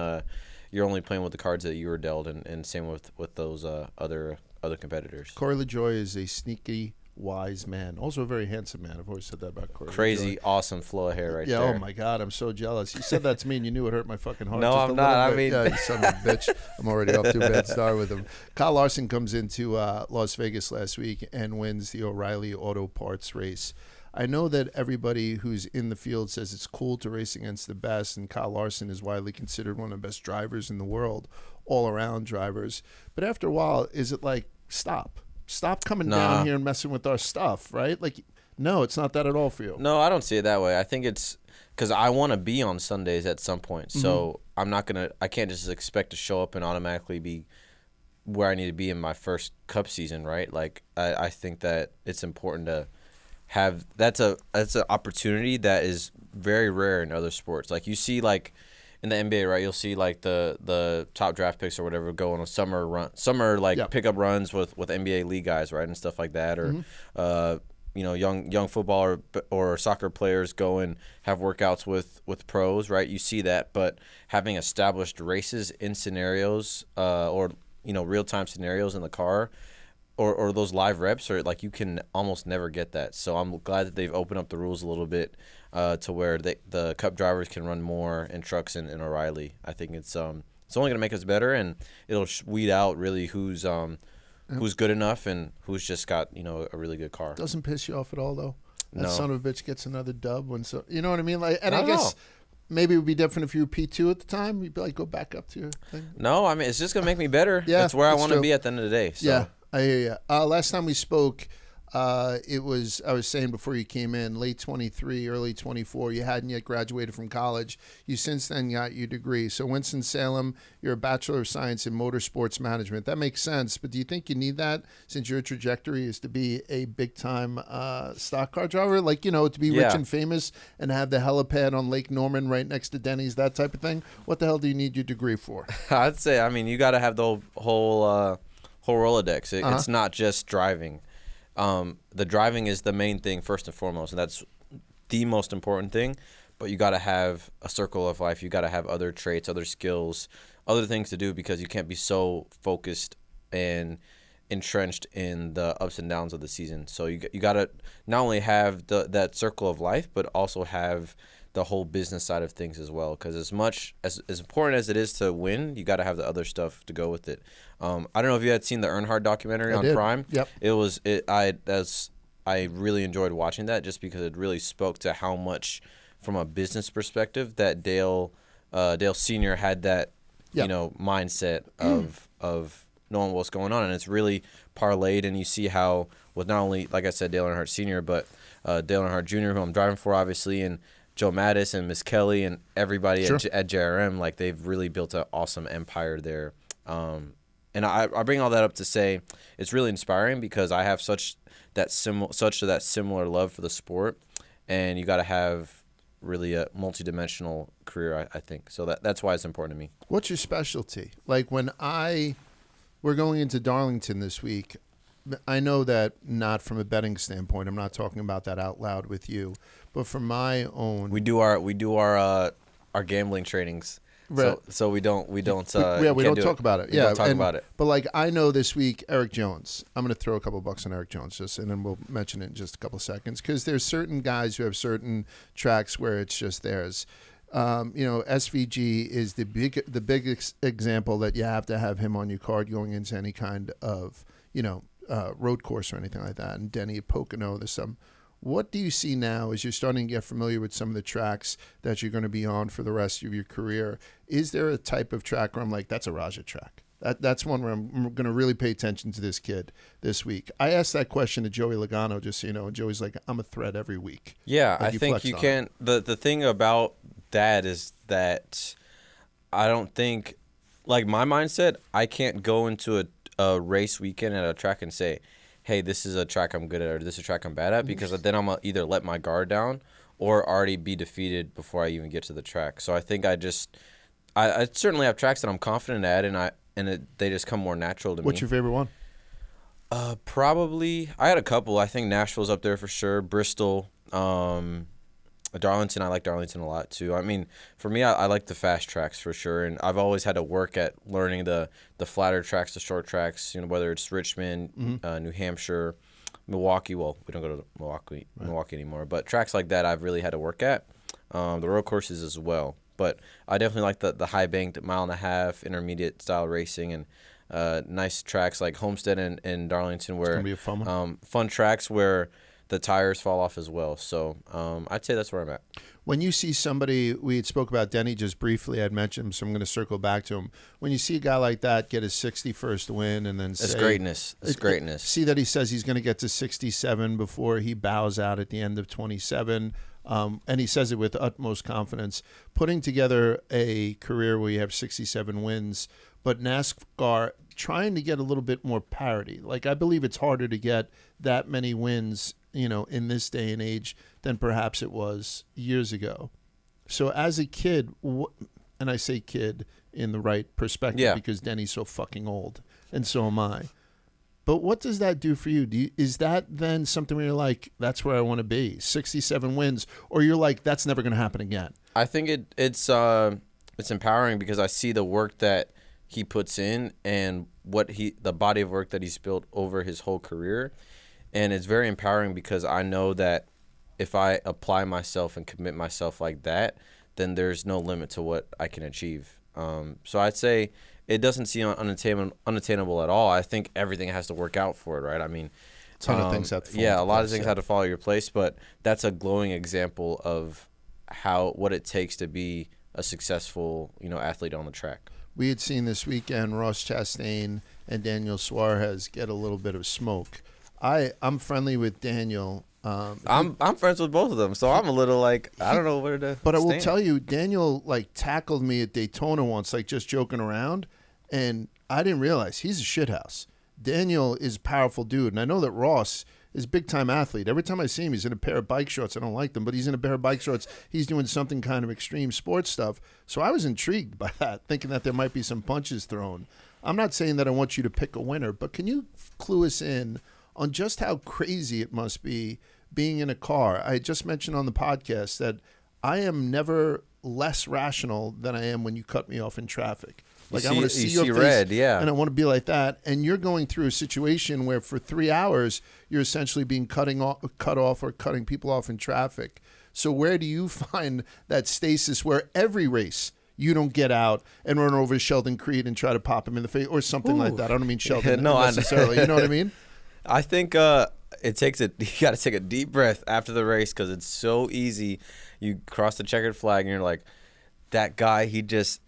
you're only playing with the cards that you were dealt, and same with those other competitors. Corey LaJoy is a sneaky, wise man. Also a very handsome man. I've always said that about Corey. Crazy, LaJoy. Awesome flow of hair right there. Yeah, oh my God, I'm so jealous. You said that to me and you knew it hurt my fucking heart. No, just I'm a not. little I bit. mean- Yeah, you son of a bitch. I'm already off to a bad start with him. Kyle Larson comes into Las Vegas last week and wins the O'Reilly Auto Parts race. I know that everybody who's in the field says it's cool to race against the best, and Kyle Larson is widely considered one of the best drivers in the world, all-around drivers. But after a while, is it like, stop coming down here and messing with our stuff, right? Like, no, it's not that at all for you. No, I don't see it that way. I think it's because I want to be on Sundays at some point. So I can't just expect to show up and automatically be where I need to be in my first Cup season, right? Like, I think that it's important to have that's an opportunity that is very rare in other sports. Like you see, like in the NBA, right? You'll see like the top draft picks or whatever go on a summer pickup runs with NBA league guys, right, and stuff like that, or young football or soccer players go and have workouts with pros, right? You see that, but having established races in scenarios or real time scenarios in the car. Or those live reps, or like you can almost never get that. So I'm glad that they've opened up the rules a little bit to where the Cup drivers can run more in trucks and O'Reilly. I think it's only going to make us better, and it'll weed out really who's good enough and who's just got a really good car. Doesn't piss you off at all though. That No. son of a bitch gets another dub you know what I mean? Like, and I Not at guess all. maybe it would be different if you were P2 at the time. You'd be like, go back up to your thing. No, I mean it's just going to make me better. Yeah, that's where I that's want to true. be at the end of the day. So. Yeah, I hear you. Last time we spoke, I was saying before you came in, late 23, early 24, you hadn't yet graduated from college. You since then got your degree. So Winston-Salem, you're a Bachelor of Science in Motorsports Management. That makes sense, but do you think you need that since your trajectory is to be a big-time stock car driver? Like, to be rich and famous and have the helipad on Lake Norman right next to Denny's, that type of thing? What the hell do you need your degree for? I'd say, you got to have the whole Rolodex. It's not just driving. The driving is the main thing first and foremost, and that's the most important thing. But you got to have a circle of life. You got to have other traits, other skills, other things to do because you can't be so focused and entrenched in the ups and downs of the season. So you got to not only have that circle of life, but also have the whole business side of things as well. Because as much as important as it is to win, you got to have the other stuff to go with it. I don't know if you had seen the Earnhardt documentary on Prime. Yep. I really enjoyed watching that just because it really spoke to how much, from a business perspective, that Dale Sr. had that mindset of knowing what's going on, and it's really parlayed. And you see how with not only, like I said, Dale Earnhardt Sr., but Dale Earnhardt Jr., who I'm driving for, obviously, and Joe Mattis and Miss Kelly and everybody at JRM, like they've really built an awesome empire there. And I bring all that up to say it's really inspiring because I have such that similar love for the sport, and you got to have really a multidimensional career, I think. So that's why it's important to me. What's your specialty? Like we're going into Darlington this week. I know that not from a betting standpoint. I'm not talking about that out loud with you, but from my own. We do our gambling trainings. Right. So we don't. We don't talk about it. We don't talk about it. But like I know this week, Eric Jones. I'm going to throw a couple bucks on Eric Jones, and then we'll mention it in just a couple seconds because there's certain guys who have certain tracks where it's just theirs. SVG is the big example that you have to have him on your card going into any kind of, road course or anything like that. And Denny at Pocono, there's some. What do you see now as you're starting to get familiar with some of the tracks that you're going to be on for the rest of your career? Is there a type of track where I'm like, that's a Rajah track? That's one where I'm going to really pay attention to this kid this week. I asked that question to Joey Logano, just so you know, and Joey's like, I'm a threat every week. Yeah, like I think you can't. The thing about that is that I don't think, like my mindset, I can't go into a race weekend at a track and say, hey, this is a track I'm good at or this is a track I'm bad at, because then I'm going to either let my guard down or already be defeated before I even get to the track. So I think I certainly have tracks that I'm confident at, and they just come more natural to me. What's your favorite one? Probably, I had a couple. I think Nashville's up there for sure. Bristol, Darlington. I like Darlington a lot too. I mean, for me, I like the fast tracks for sure, and I've always had to work at learning the flatter tracks, the short tracks. Whether it's Richmond, New Hampshire, Milwaukee. Well, we don't go to Milwaukee anymore, but tracks like that I've really had to work at. The road courses as well, but I definitely like the high banked 1.5 mile intermediate style racing, and nice tracks like Homestead and Darlington, where it's gonna be a fun one. Fun tracks where the tires fall off as well. So I'd say that's where I'm at. When you see somebody, we had spoke about Denny just briefly, I'd mentioned him, so I'm going to circle back to him. When you see a guy like that get his 61st win and then It's greatness. It's greatness. See that he says he's going to get to 67 before he bows out at the end of 27. And he says it with utmost confidence. Putting together a career where you have 67 wins, but NASCAR trying to get a little bit more parity. Like, I believe it's harder to get that many wins, in this day and age than perhaps it was years ago. So as a kid, and I say kid in the right perspective because Denny's so fucking old, and so am I. But what does that do for you? Is that then something where you're like, that's where I want to be, 67 wins, or you're like, that's never going to happen again? I think it's empowering because I see the work that he puts in and the body of work that he's built over his whole career. And it's very empowering because I know that if I apply myself and commit myself like that, then there's no limit to what I can achieve. So I'd say it doesn't seem unattainable at all. I think everything has to work out for it, right? I mean, a ton of things have to fall a lot place, of things have to fall your place, but that's a glowing example of what it takes to be a successful, athlete on the track. We had seen this weekend Ross Chastain and Daniel Suarez get a little bit of smoke. I'm friendly with Daniel. I'm friends with both of them, so I'm a little like, I don't know where to But stand. I will tell you, Daniel tackled me at Daytona once, just joking around, and I didn't realize he's a shithouse. Daniel is a powerful dude, and I know that Ross is a big-time athlete. Every time I see him, he's in a pair of bike shorts. I don't like them, but he's in a pair of bike shorts. He's doing something kind of extreme sports stuff. So I was intrigued by that, thinking that there might be some punches thrown. I'm not saying that I want you to pick a winner, but can you clue us in on just how crazy it must be being in a car? I just mentioned on the podcast that I am never less rational than I am when you cut me off in traffic. I want to see your face, red, yeah. and I want to be like that. And you're going through a situation where for 3 hours you're essentially being cut off or cutting people off in traffic. So where do you find that stasis where every race you don't get out and run over Sheldon Creed and try to pop him in the face or something like that? I don't mean Sheldon necessarily. You know what I mean? I think you got to take a deep breath after the race because it's so easy. You cross the checkered flag and you're like, that guy, he just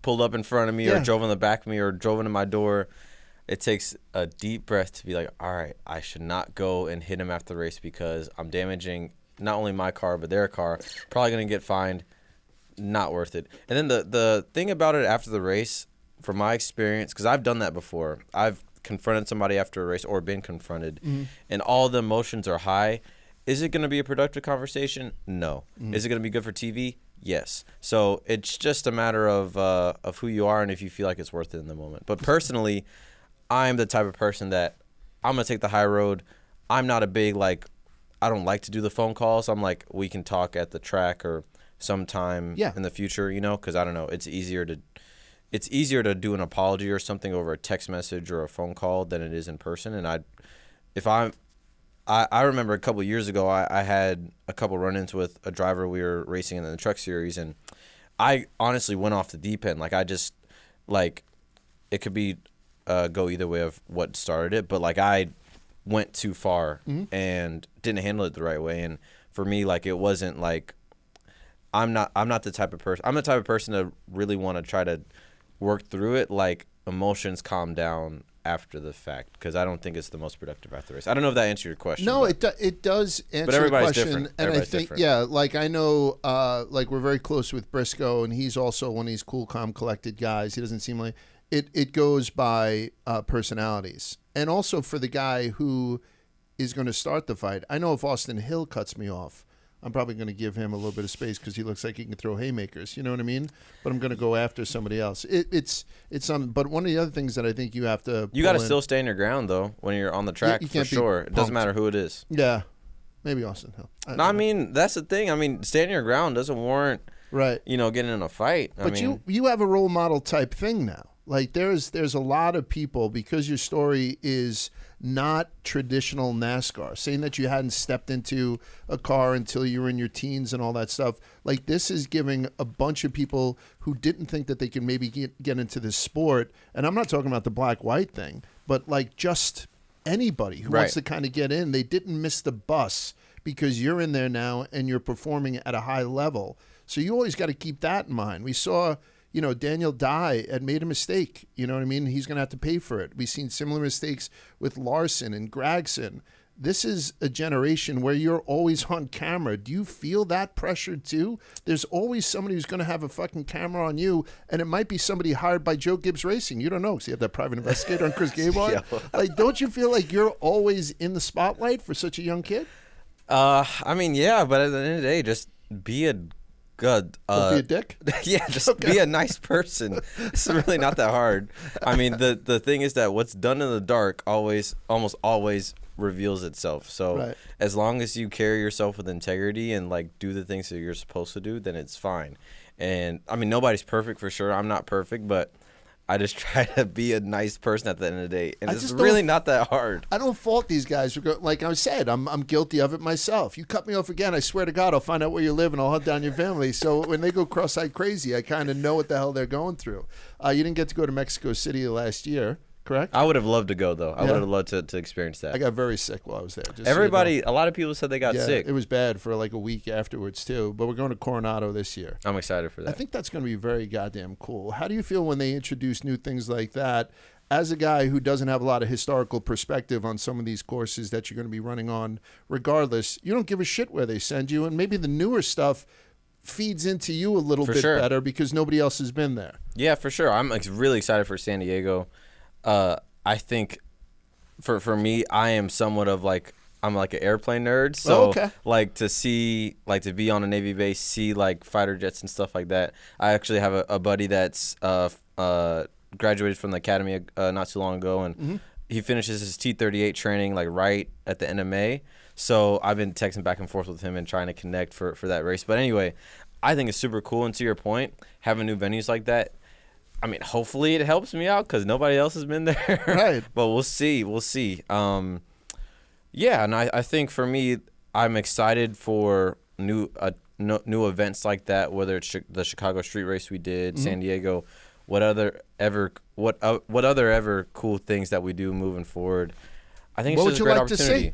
pulled up in front of me or drove in the back of me or drove into my door. It takes a deep breath to be like, all right, I should not go and hit him after the race because I'm damaging not only my car but their car. Probably going to get fined. Not worth it. And then the thing about it after the race, from my experience, because I've done that before. I've confronted somebody after a race or been confronted, and all the emotions are high. Is it going to be a productive conversation? No. Is it going to be good for TV? Yes. So it's just a matter of who you are and if you feel like it's worth it in the moment. But personally, I'm the type of person that I'm going to take the high road. I'm not a big, I don't like to do the phone calls. I'm like, we can talk at the track or sometime in the future, because I don't know. It's easier to do an apology or something over a text message or a phone call than it is in person. And I I remember a couple years ago, I had a couple run-ins with a driver we were racing in the truck series, and I honestly went off the deep end. Like, I just, like, it could be go either way of what started it, but, like, I went too far and didn't handle it the right way. And for me, like, it wasn't, like, I'm not the type of person. I'm the type of person to really want to try to work through it, like, emotions calm down after the fact, because I don't think it's the most productive after the race. I don't know if that answered your question. No, it does answer but everybody's the question. different. And everybody's I think, different. yeah, like I know, like we're very close with Briscoe, and he's also one of these cool, calm, collected guys. He doesn't seem like it goes by personalities. And also for the guy who is going to start the fight, I know if Austin Hill cuts me off, I'm probably going to give him a little bit of space because he looks like he can throw haymakers. You know what I mean? But I'm going to go after somebody else. It's something. But one of the other things that I think you have to You got to still stand your ground though when you're on the track, you for can't be sure. It doesn't punked. matter who it is. Yeah, maybe Austin Hill. No, I mean, that's the thing. I mean, standing your ground doesn't warrant, right. getting in a fight. But you have a role model type thing now. Like there's a lot of people, because your story is not traditional NASCAR, saying that you hadn't stepped into a car until you were in your teens and all that stuff. Like this is giving a bunch of people who didn't think that they could maybe get into this sport. And I'm not talking about the black-white thing, but like just anybody who wants to kind of get in. They didn't miss the bus because you're in there now and you're performing at a high level. So you always got to keep that in mind. We saw, Daniel Dye had made a mistake. You know what I mean? He's going to have to pay for it. We've seen similar mistakes with Larson and Gragson. This is a generation where you're always on camera. Do you feel that pressure too? There's always somebody who's going to have a fucking camera on you, and it might be somebody hired by Joe Gibbs Racing. You don't know because you have that private investigator on Chris Gabon. Yeah. Like, don't you feel like you're always in the spotlight for such a young kid? I mean, yeah, but at the end of the day, just be a good. Don't be a dick? Yeah, just be a nice person. It's really not that hard. I mean, the thing is that what's done in the dark almost always reveals itself. So as long as you carry yourself with integrity and like do the things that you're supposed to do, then it's fine. And I mean, nobody's perfect for sure. I'm not perfect, but I just try to be a nice person at the end of the day, and it's really not that hard. I don't fault these guys. Like I said, I'm guilty of it myself. You cut me off again, I swear to God, I'll find out where you live and I'll hunt down your family. So when they go cross-eyed crazy, I kind of know what the hell they're going through. You didn't get to go to Mexico City last year, correct? I would have loved to go though. I would have loved to experience that. I got very sick while I was there. Everybody, a lot of people said they got sick. It was bad for like a week afterwards too. But we're going to Coronado this year. I'm excited for that. I think that's going to be very goddamn cool. How do you feel when they introduce new things like that? As a guy who doesn't have a lot of historical perspective on some of these courses that you're going to be running on, regardless, you don't give a shit where they send you, and maybe the newer stuff feeds into you a little bit better because nobody else has been there. Yeah, for sure. I'm really excited for San Diego. I think for me, I am somewhat of like, I'm like an airplane nerd. So like to be on a Navy base, see like fighter jets and stuff like that. I actually have a buddy that's graduated from the academy not too long ago, and he finishes his T-38 training like right at the end of May. So I've been texting back and forth with him and trying to connect for that race. But anyway, I think it's super cool. And to your point, having new venues like that, I mean, hopefully it helps me out because nobody else has been there. Right. But we'll see. Yeah, and I think for me, I'm excited for new events like that, whether it's the Chicago Street Race we did, San Diego, what other ever cool things that we do moving forward. I think it's just a great opportunity.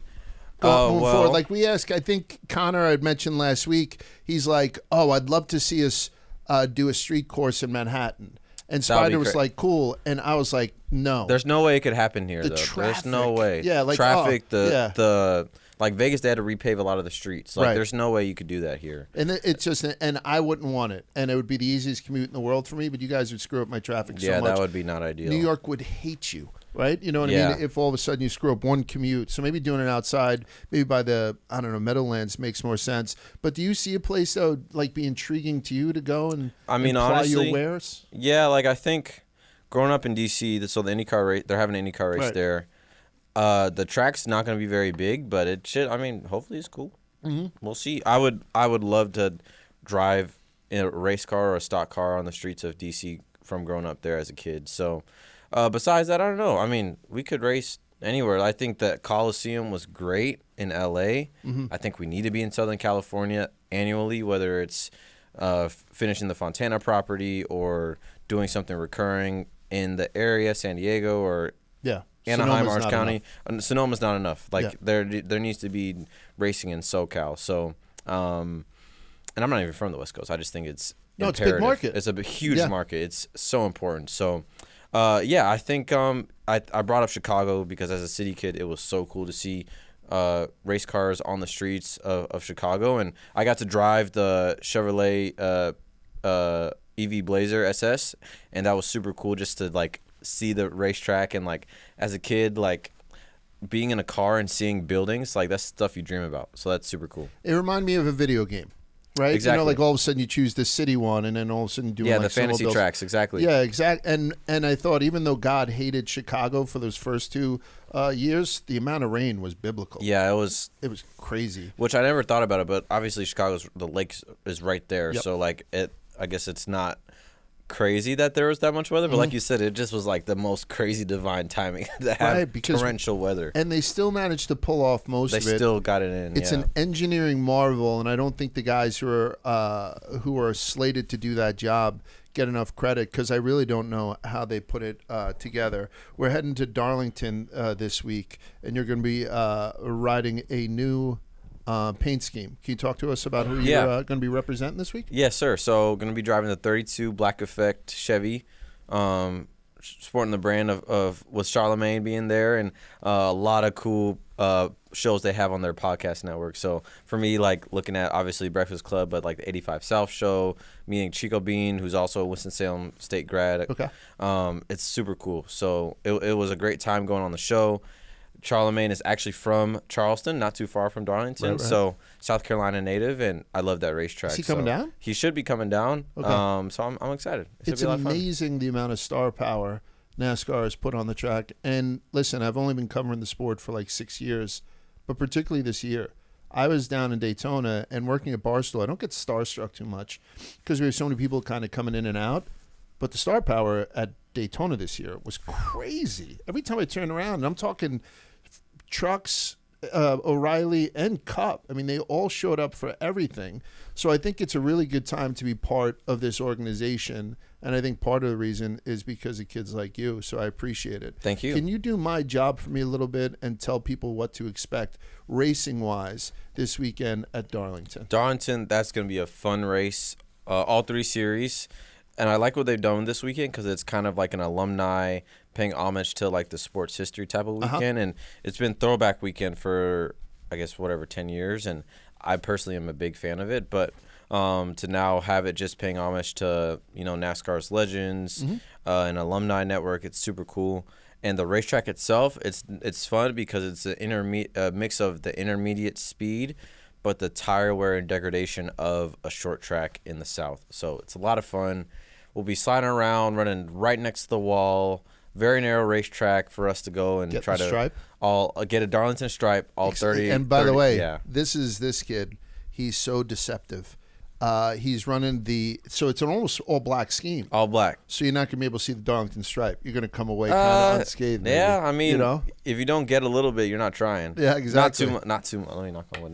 Moving forward, like we asked, I think Connor had mentioned last week, he's like, "Oh, I'd love to see us do a street course in Manhattan." And Spider was like, "Cool," and I was like, "No, there's no way it could happen here. Though. Traffic. There's no way. Yeah, like traffic. The like Vegas, they had to repave a lot of the streets. Like, there's no way you could do that here. And it's just, and I wouldn't want it. And it would be the easiest commute in the world for me. But you guys would screw up my traffic so much. Yeah, that would be not ideal. New York would hate you, right? You know what I mean? If all of a sudden you screw up one commute. So maybe doing it outside, maybe by the Meadowlands makes more sense. But do you see a place that would like be intriguing to you to go and honestly, your wares? Yeah, like I think growing up in DC, so the IndyCar race, they're having an IndyCar race there. The track's not going to be very big, but it should. I mean, hopefully it's cool. We'll see. I would love to drive in a race car or a stock car on the streets of DC from growing up there as a kid. So, besides that, I don't know. I mean, we could race Anywhere. I think that Coliseum was great in LA. I think we need to be in Southern California annually, whether it's finishing the Fontana property or doing something recurring in the area, San Diego or Anaheim, Orange County. Sonoma's not enough. Like there needs to be racing in SoCal. So, and I'm not even from the West Coast. I just think it's imperative. It's a big market. It's a huge market. It's so important. So, I think I brought up Chicago because as a city kid, it was so cool to see race cars on the streets of Chicago, and I got to drive the Chevrolet EV Blazer SS, and that was super cool just to like see the racetrack. And like as a kid, like being in a car and seeing buildings, like that's stuff you dream about. So that's super cool. It reminded me of a video game. Right? Exactly. You know, like all of a sudden you choose the city one, and then all of a sudden doing the fantasy tracks. Exactly. Yeah, exactly. And I thought even though God hated Chicago for those first 2 years, the amount of rain was biblical. Yeah, it was crazy. Which I never thought about it, but obviously the lake is right there, Yep. so like I guess it's not crazy that there was that much weather, but like you said, it just was like the most crazy divine timing to have torrential weather. And they still managed to pull off most of it. They still got it in. It's an engineering marvel, and I don't think the guys who are slated to do that job get enough credit because I really don't know how they put it together. We're heading to Darlington this week, and you're going to be riding a new paint scheme. Can you talk to us about who you're going to be representing this week? Yes, sir. So going to be driving the 32 Black Effect Chevy, sporting the brand of with Charlemagne being there, and a lot of cool shows they have on their podcast network. So for me, like looking at obviously Breakfast Club, but like the 85 South show, meeting Chico Bean, who's also a Winston-Salem State grad. Okay. It's super cool. So it was a great time going on the show. Charlemagne is actually from Charleston, not too far from Darlington, right. So South Carolina native, and I love that racetrack. Is he coming down? He should be coming down. Okay. So I'm excited. It's amazing the amount of star power NASCAR has put on the track. And listen, I've only been covering the sport for like 6 years, but particularly this year. I was down in Daytona and working at Barstool. I don't get starstruck too much because we have so many people kind of coming in and out. But the star power at Daytona this year was crazy. Every time I turn around, and I'm talking trucks, O'Reilly, and Cup. I mean, they all showed up for everything. So I think it's a really good time to be part of this organization. And I think part of the reason is because of kids like you. So I appreciate it. Thank you. Can you do my job for me a little bit and tell people what to expect racing-wise this weekend at Darlington? Darlington, that's going to be a fun race. All 3 series. And I like what they've done this weekend because it's kind of like an alumni paying homage to like the sports history type of weekend. And it's been throwback weekend for, I guess, 10 years. And I personally am a big fan of it. But to now have it just paying homage to, NASCAR's legends, an alumni network, it's super cool. And the racetrack itself, it's fun because it's a mix of the intermediate speed, but the tire wear and degradation of a short track in the South. So it's a lot of fun. We'll be sliding around, running right next to the wall. Very narrow racetrack for us to go and try to get a Darlington stripe, all 30. And by the way, this kid. He's so deceptive. He's running so it's an almost all black scheme. All black. So you're not going to be able to see the Darlington stripe. You're going to come away kind of unscathed. Maybe. Yeah, I mean, if you don't get a little bit, you're not trying. Yeah, exactly. Not too much. Let me knock on wood.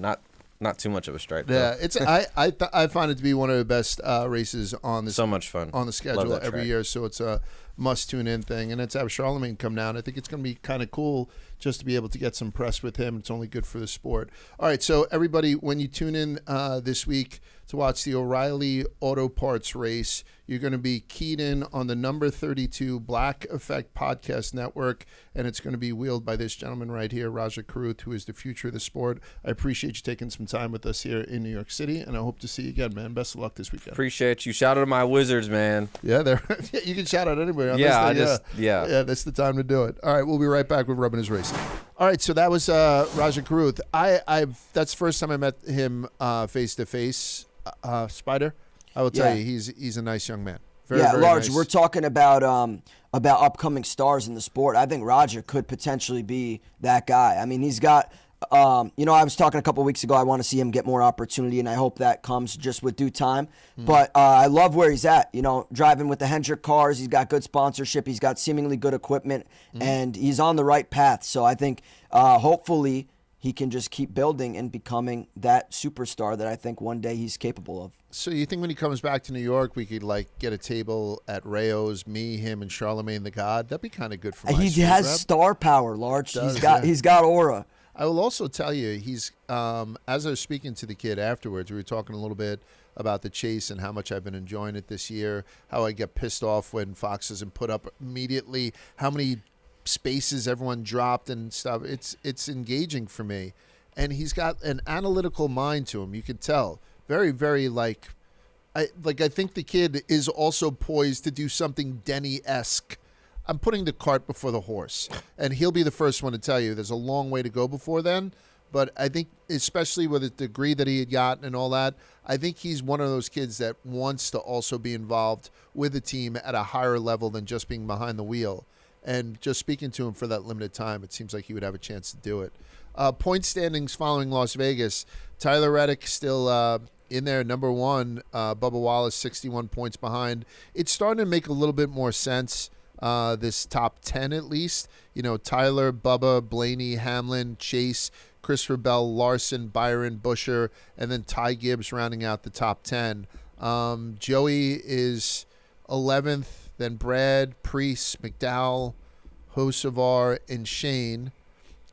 Not too much of a stripe. Yeah, though. it's I find it to be one of the best races on the so much fun on the schedule every year. So it's a must tune in thing, and it's have Charlemagne come down. I think it's going to be kind of cool just to be able to get some press with him. It's only good for the sport. All right, so everybody, when you tune in this week to watch the O'Reilly Auto Parts race, you're going to be keyed in on the number 32 Black Effect Podcast Network, and it's going to be wheeled by this gentleman right here, Rajah Caruth, who is the future of the sport. I appreciate you taking some time with us here in New York City, and I hope to see you again, man. Best of luck this weekend. Appreciate you. Shout out to my Wizards, man. Yeah, you can shout out anybody. Yeah, that's the time to do it. All right, we'll be right back with Rubbin' His Racing. All right, so that was Rajah Caruth. That's the first time I met him face to face. Spider, I will tell you, he's a nice young man. Very Large. Nice. We're talking about upcoming stars in the sport. I think Rajah could potentially be that guy. I mean, he's got I was talking a couple weeks ago. I want to see him get more opportunity, and I hope that comes just with due time. But I love where he's at. Driving with the Hendrick cars, he's got good sponsorship, he's got seemingly good equipment, and he's on the right path. So I think hopefully he can just keep building and becoming that superstar that I think one day he's capable of. So you think when he comes back to New York, we could get a table at Rayo's, me, him, and Charlemagne the God? That'd be kind of good for my He street has rep. star power, Large. Does, He's got aura. I will also tell you, he's as I was speaking to the kid afterwards, we were talking a little bit about the chase and how much I've been enjoying it this year, how I get pissed off when Fox doesn't put up immediately, how many spaces everyone dropped and stuff. It's engaging for me. And he's got an analytical mind to him. You could tell. Very, very I think the kid is also poised to do something Denny-esque. I'm putting the cart before the horse, and he'll be the first one to tell you there's a long way to go before then. But I think, especially with the degree that he had gotten and all that, I think he's one of those kids that wants to also be involved with the team at a higher level than just being behind the wheel. And just speaking to him for that limited time, it seems like he would have a chance to do it. Point standings following Las Vegas. Tyler Reddick still in there, number one. Bubba Wallace, 61 points behind. It's starting to make a little bit more sense, this top 10 at least. Tyler, Bubba, Blaney, Hamlin, Chase, Christopher Bell, Larson, Byron, Busher, and then Ty Gibbs rounding out the top 10. Joey is 11th, then Brad, Priest, McDowell, Hocevar, and Shane.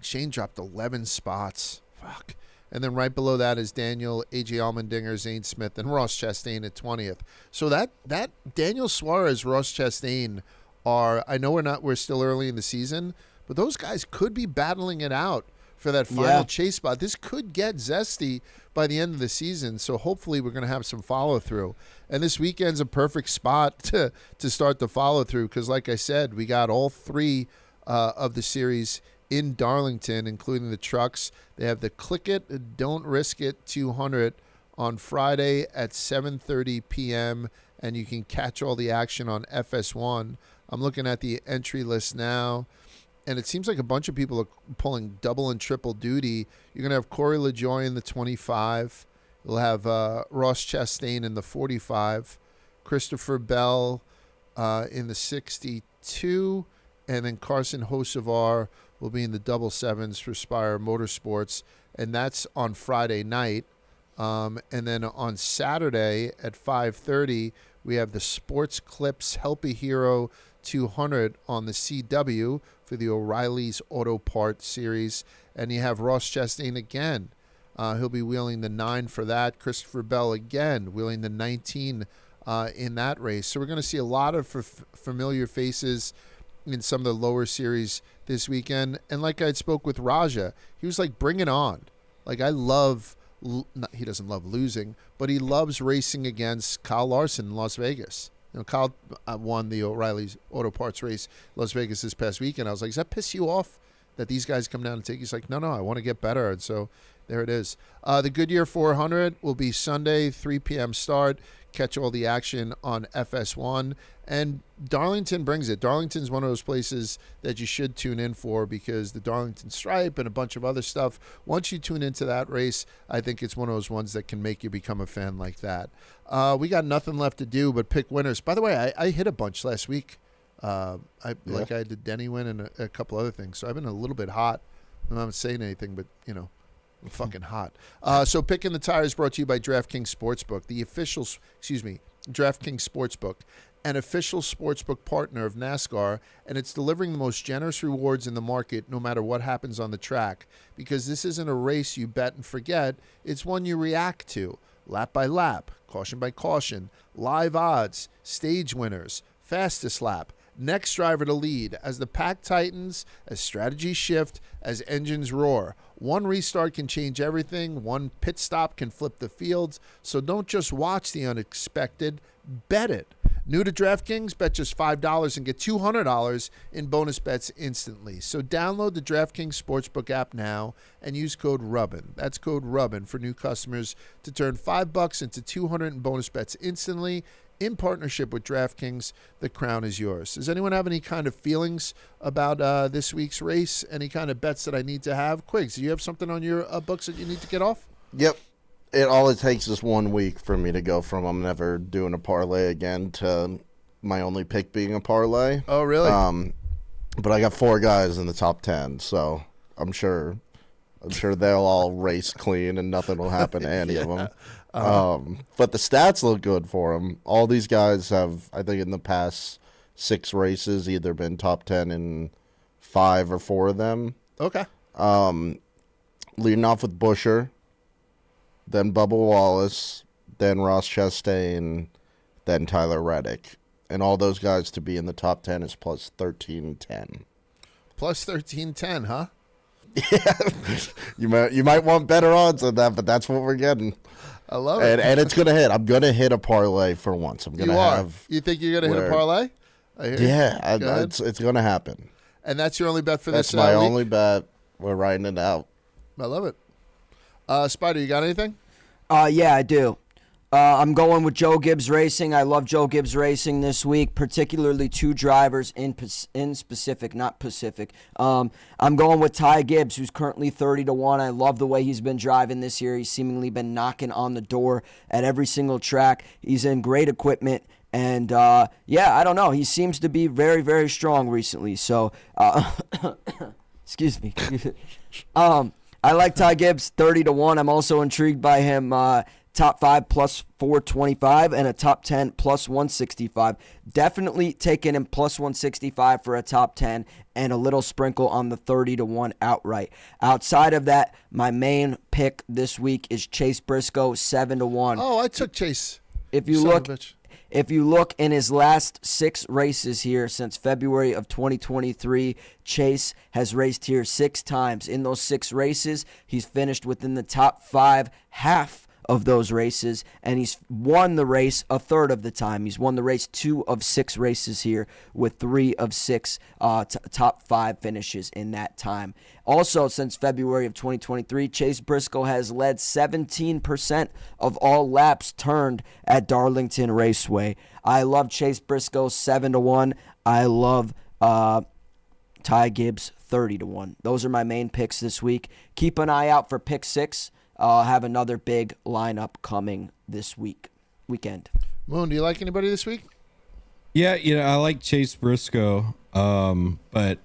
Shane dropped 11 spots. Fuck. And then right below that is Daniel, AJ Allmendinger, Zane Smith, and Ross Chastain at 20th. So that Daniel Suarez, Ross Chastain are, I know we're still early in the season, but those guys could be battling it out for that final chase spot. This could get zesty by the end of the season, so hopefully we're going to have some follow-through. And this weekend's a perfect spot to start the follow-through because, like I said, we got all three of the series in Darlington, including the trucks. They have the Click It, Don't Risk It 200 on Friday at 7:30 p.m., and you can catch all the action on FS1. I'm looking at the entry list now, and it seems like a bunch of people are pulling double and triple duty. You're going to have Corey LaJoy in the 25. You'll have Ross Chastain in the 45, Christopher Bell in the 62, and then Carson Hocevar will be in the double sevens for Spire Motorsports, and that's on Friday night. And then on Saturday at 5:30, we have the Sports Clips Help a Hero 200 on the CW for the O'Reilly's Auto Parts Series, and you have Ross Chastain again. He'll be wheeling the 9 for that. Christopher Bell again wheeling the 19 in that race. So we're going to see a lot of familiar faces in some of the lower series this weekend. And like I spoke with Rajah, he was like, bring it on. Like, I love, he doesn't love losing, but he loves racing against Kyle Larson in Las Vegas. Kyle won the O'Reilly's Auto Parts race Las Vegas this past weekend. I was like, does that piss you off that these guys come down and take? He's like, no, I want to get better. And so there it is. The Goodyear 400 will be Sunday, 3 p.m. start. Catch all the action on FS1. And Darlington brings it. Darlington's one of those places that you should tune in for because the Darlington Stripe and a bunch of other stuff, once you tune into that race, I think it's one of those ones that can make you become a fan like that. We got nothing left to do but pick winners. By the way, I hit a bunch last week. I did Denny win and a couple other things. So I've been a little bit hot. I'm not saying anything, but, I'm fucking hot. So Picking the Tires brought to you by DraftKings Sportsbook, DraftKings Sportsbook, an official sportsbook partner of NASCAR, and it's delivering the most generous rewards in the market no matter what happens on the track, because this isn't a race you bet and forget, it's one you react to, lap by lap, caution by caution, live odds, stage winners, fastest lap, next driver to lead, as the pack tightens, as strategies shift, as engines roar. One restart can change everything. One pit stop can flip the fields. So don't just watch the unexpected, bet it. New to DraftKings? Bet just $5 and get $200 in bonus bets instantly. So download the DraftKings Sportsbook app now and use code Rubbin. That's code Rubbin for new customers to turn $5 into $200 in bonus bets instantly in partnership with DraftKings. The crown is yours. Does anyone have any kind of feelings about this week's race? Any kind of bets that I need to have? Quiggs, do you have something on your books that you need to get off? Yep. All it takes is 1 week for me to go from I'm never doing a parlay again to my only pick being a parlay. Oh, really? But I got 4 guys in the top 10, so I'm sure they'll all race clean and nothing will happen to any of them. But the stats look good for them. All these guys have, I think, in the past 6 races, either been top 10 in 5 or 4 of them. Okay. Leading off with Busher, then Bubba Wallace, then Ross Chastain, then Tyler Reddick. And all those guys to be in the top 10 is plus 1310. Plus 1310, huh? Yeah. You might want better odds on that, but that's what we're getting. I love it. And it's going to hit. I'm going to hit a parlay for once. I'm going to have. You think you're going to hit a parlay? It's going to happen. And that's your only bet for this week? That's my week? only bet. We're riding it out. I love it. Spider, you got anything? Yeah, I do. I'm going with Joe Gibbs Racing. I love Joe Gibbs Racing this week, particularly 2 drivers in specific, not Pacific. I'm going with Ty Gibbs, who's currently 30-1. I love the way he's been driving this year. He's seemingly been knocking on the door at every single track. He's in great equipment. And, I don't know. He seems to be very, very strong recently. So, excuse me. I like Ty Gibbs 30-1. I'm also intrigued by him top 5 plus 425 and a top 10 plus 165. Definitely taking him plus 165 for a top 10 and a little sprinkle on the 30-1 outright. Outside of that, my main pick this week is Chase Briscoe 7-1. Oh, I took Chase. If you look in his last 6 races here since February of 2023, Chase has raced here 6 times. In those 6 races, he's finished within the top 5 half of those races, and he's won the race a third of the time. He's won the race 2 of 6 races here with 3 of 6 top 5 finishes in that time. Also, since February of 2023, Chase Briscoe has led 17% of all laps turned at Darlington Raceway. I love Chase Briscoe 7-1. I love Ty Gibbs 30-1. Those are my main picks this week. Keep an eye out for pick 6. I'll have another big lineup coming this weekend. Moon, do you like anybody this week? Yeah, I like Chase Briscoe, but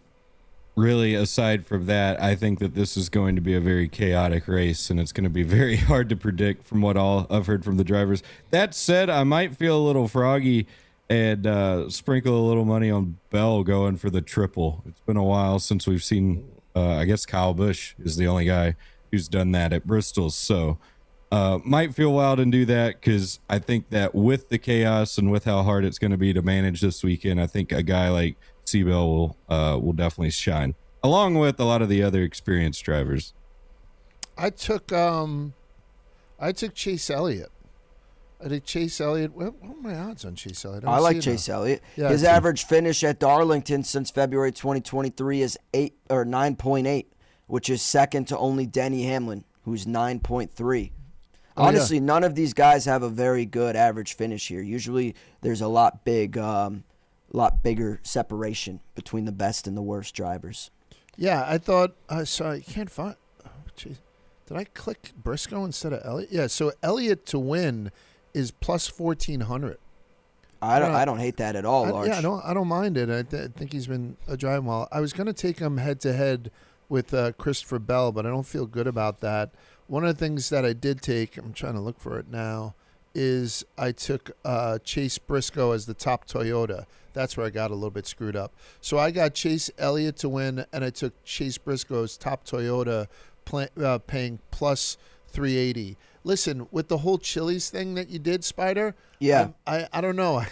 really, aside from that, I think that this is going to be a very chaotic race, and it's going to be very hard to predict from what all I've heard from the drivers. That said, I might feel a little froggy and sprinkle a little money on Bell going for the triple. It's been a while since we've seen, I guess Kyle Busch is the only guy who's done that at Bristol. So might feel wild and do that because I think that with the chaos and with how hard it's going to be to manage this weekend, I think a guy like Seabell will definitely shine, along with a lot of the other experienced drivers. I took Chase Elliott. I think Chase Elliott. What are my odds on Chase Elliott? I like Chase Elliott. Yeah, his average finish at Darlington since February 2023 is 9.8. which is second to only Denny Hamlin, who's 9.3. Honestly, none of these guys have a very good average finish here. Usually, there's a lot bigger separation between the best and the worst drivers. Yeah, I thought. Sorry, I can't find. Oh, geez. Did I click Briscoe instead of Elliott? Yeah, so Elliott to win is plus 1,400. I don't hate that at all, Large. I don't mind it. I think he's been driving well. I was going to take him head to head with Christopher Bell, but I don't feel good about that. One of the things that I did take, I'm trying to look for it now, is I took Chase Briscoe as the top Toyota. That's where I got a little bit screwed up. So I got Chase Elliott to win, and I took Chase Briscoe's top Toyota paying plus 380. Listen, with the whole Chili's thing that you did, Spider, yeah, I don't know.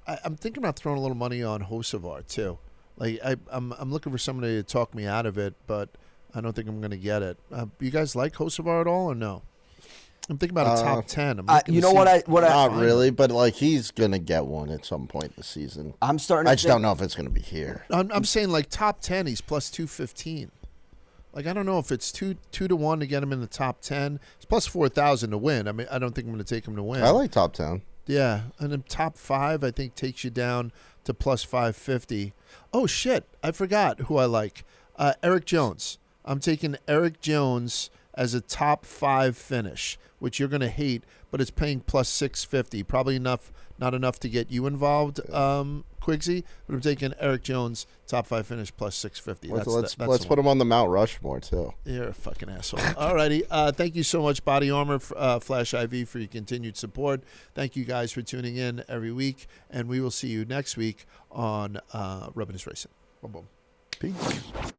I'm thinking about throwing a little money on Hocevar too. Like I'm looking for somebody to talk me out of it, but I don't think I'm going to get it. You guys like Hocevar at all or no? I'm thinking about a top 10. Not really, but like he's going to get one at some point this season. I just don't know if it's going to be here. I'm saying like top 10, he's plus 215. Like I don't know if it's 2-1 to get him in the top 10. It's plus 4,000 to win. I mean, I don't think I'm going to take him to win. I like top 10. Yeah, and then top 5, I think, takes you down to plus 550. Oh, shit. I forgot who I like. Eric Jones. I'm taking Eric Jones as a top 5 finish, which you're going to hate, but it's paying plus 650. Probably not enough to get you involved, Quigsy, but I'm taking Eric Jones, top 5 finish, plus 650. Let's put him on the Mount Rushmore, too. You're a fucking asshole. Alrighty. Thank you so much, Body Armor Flash IV, for your continued support. Thank you guys for tuning in every week, and we will see you next week on Rubbin is Racing. Boom, boom. Peace.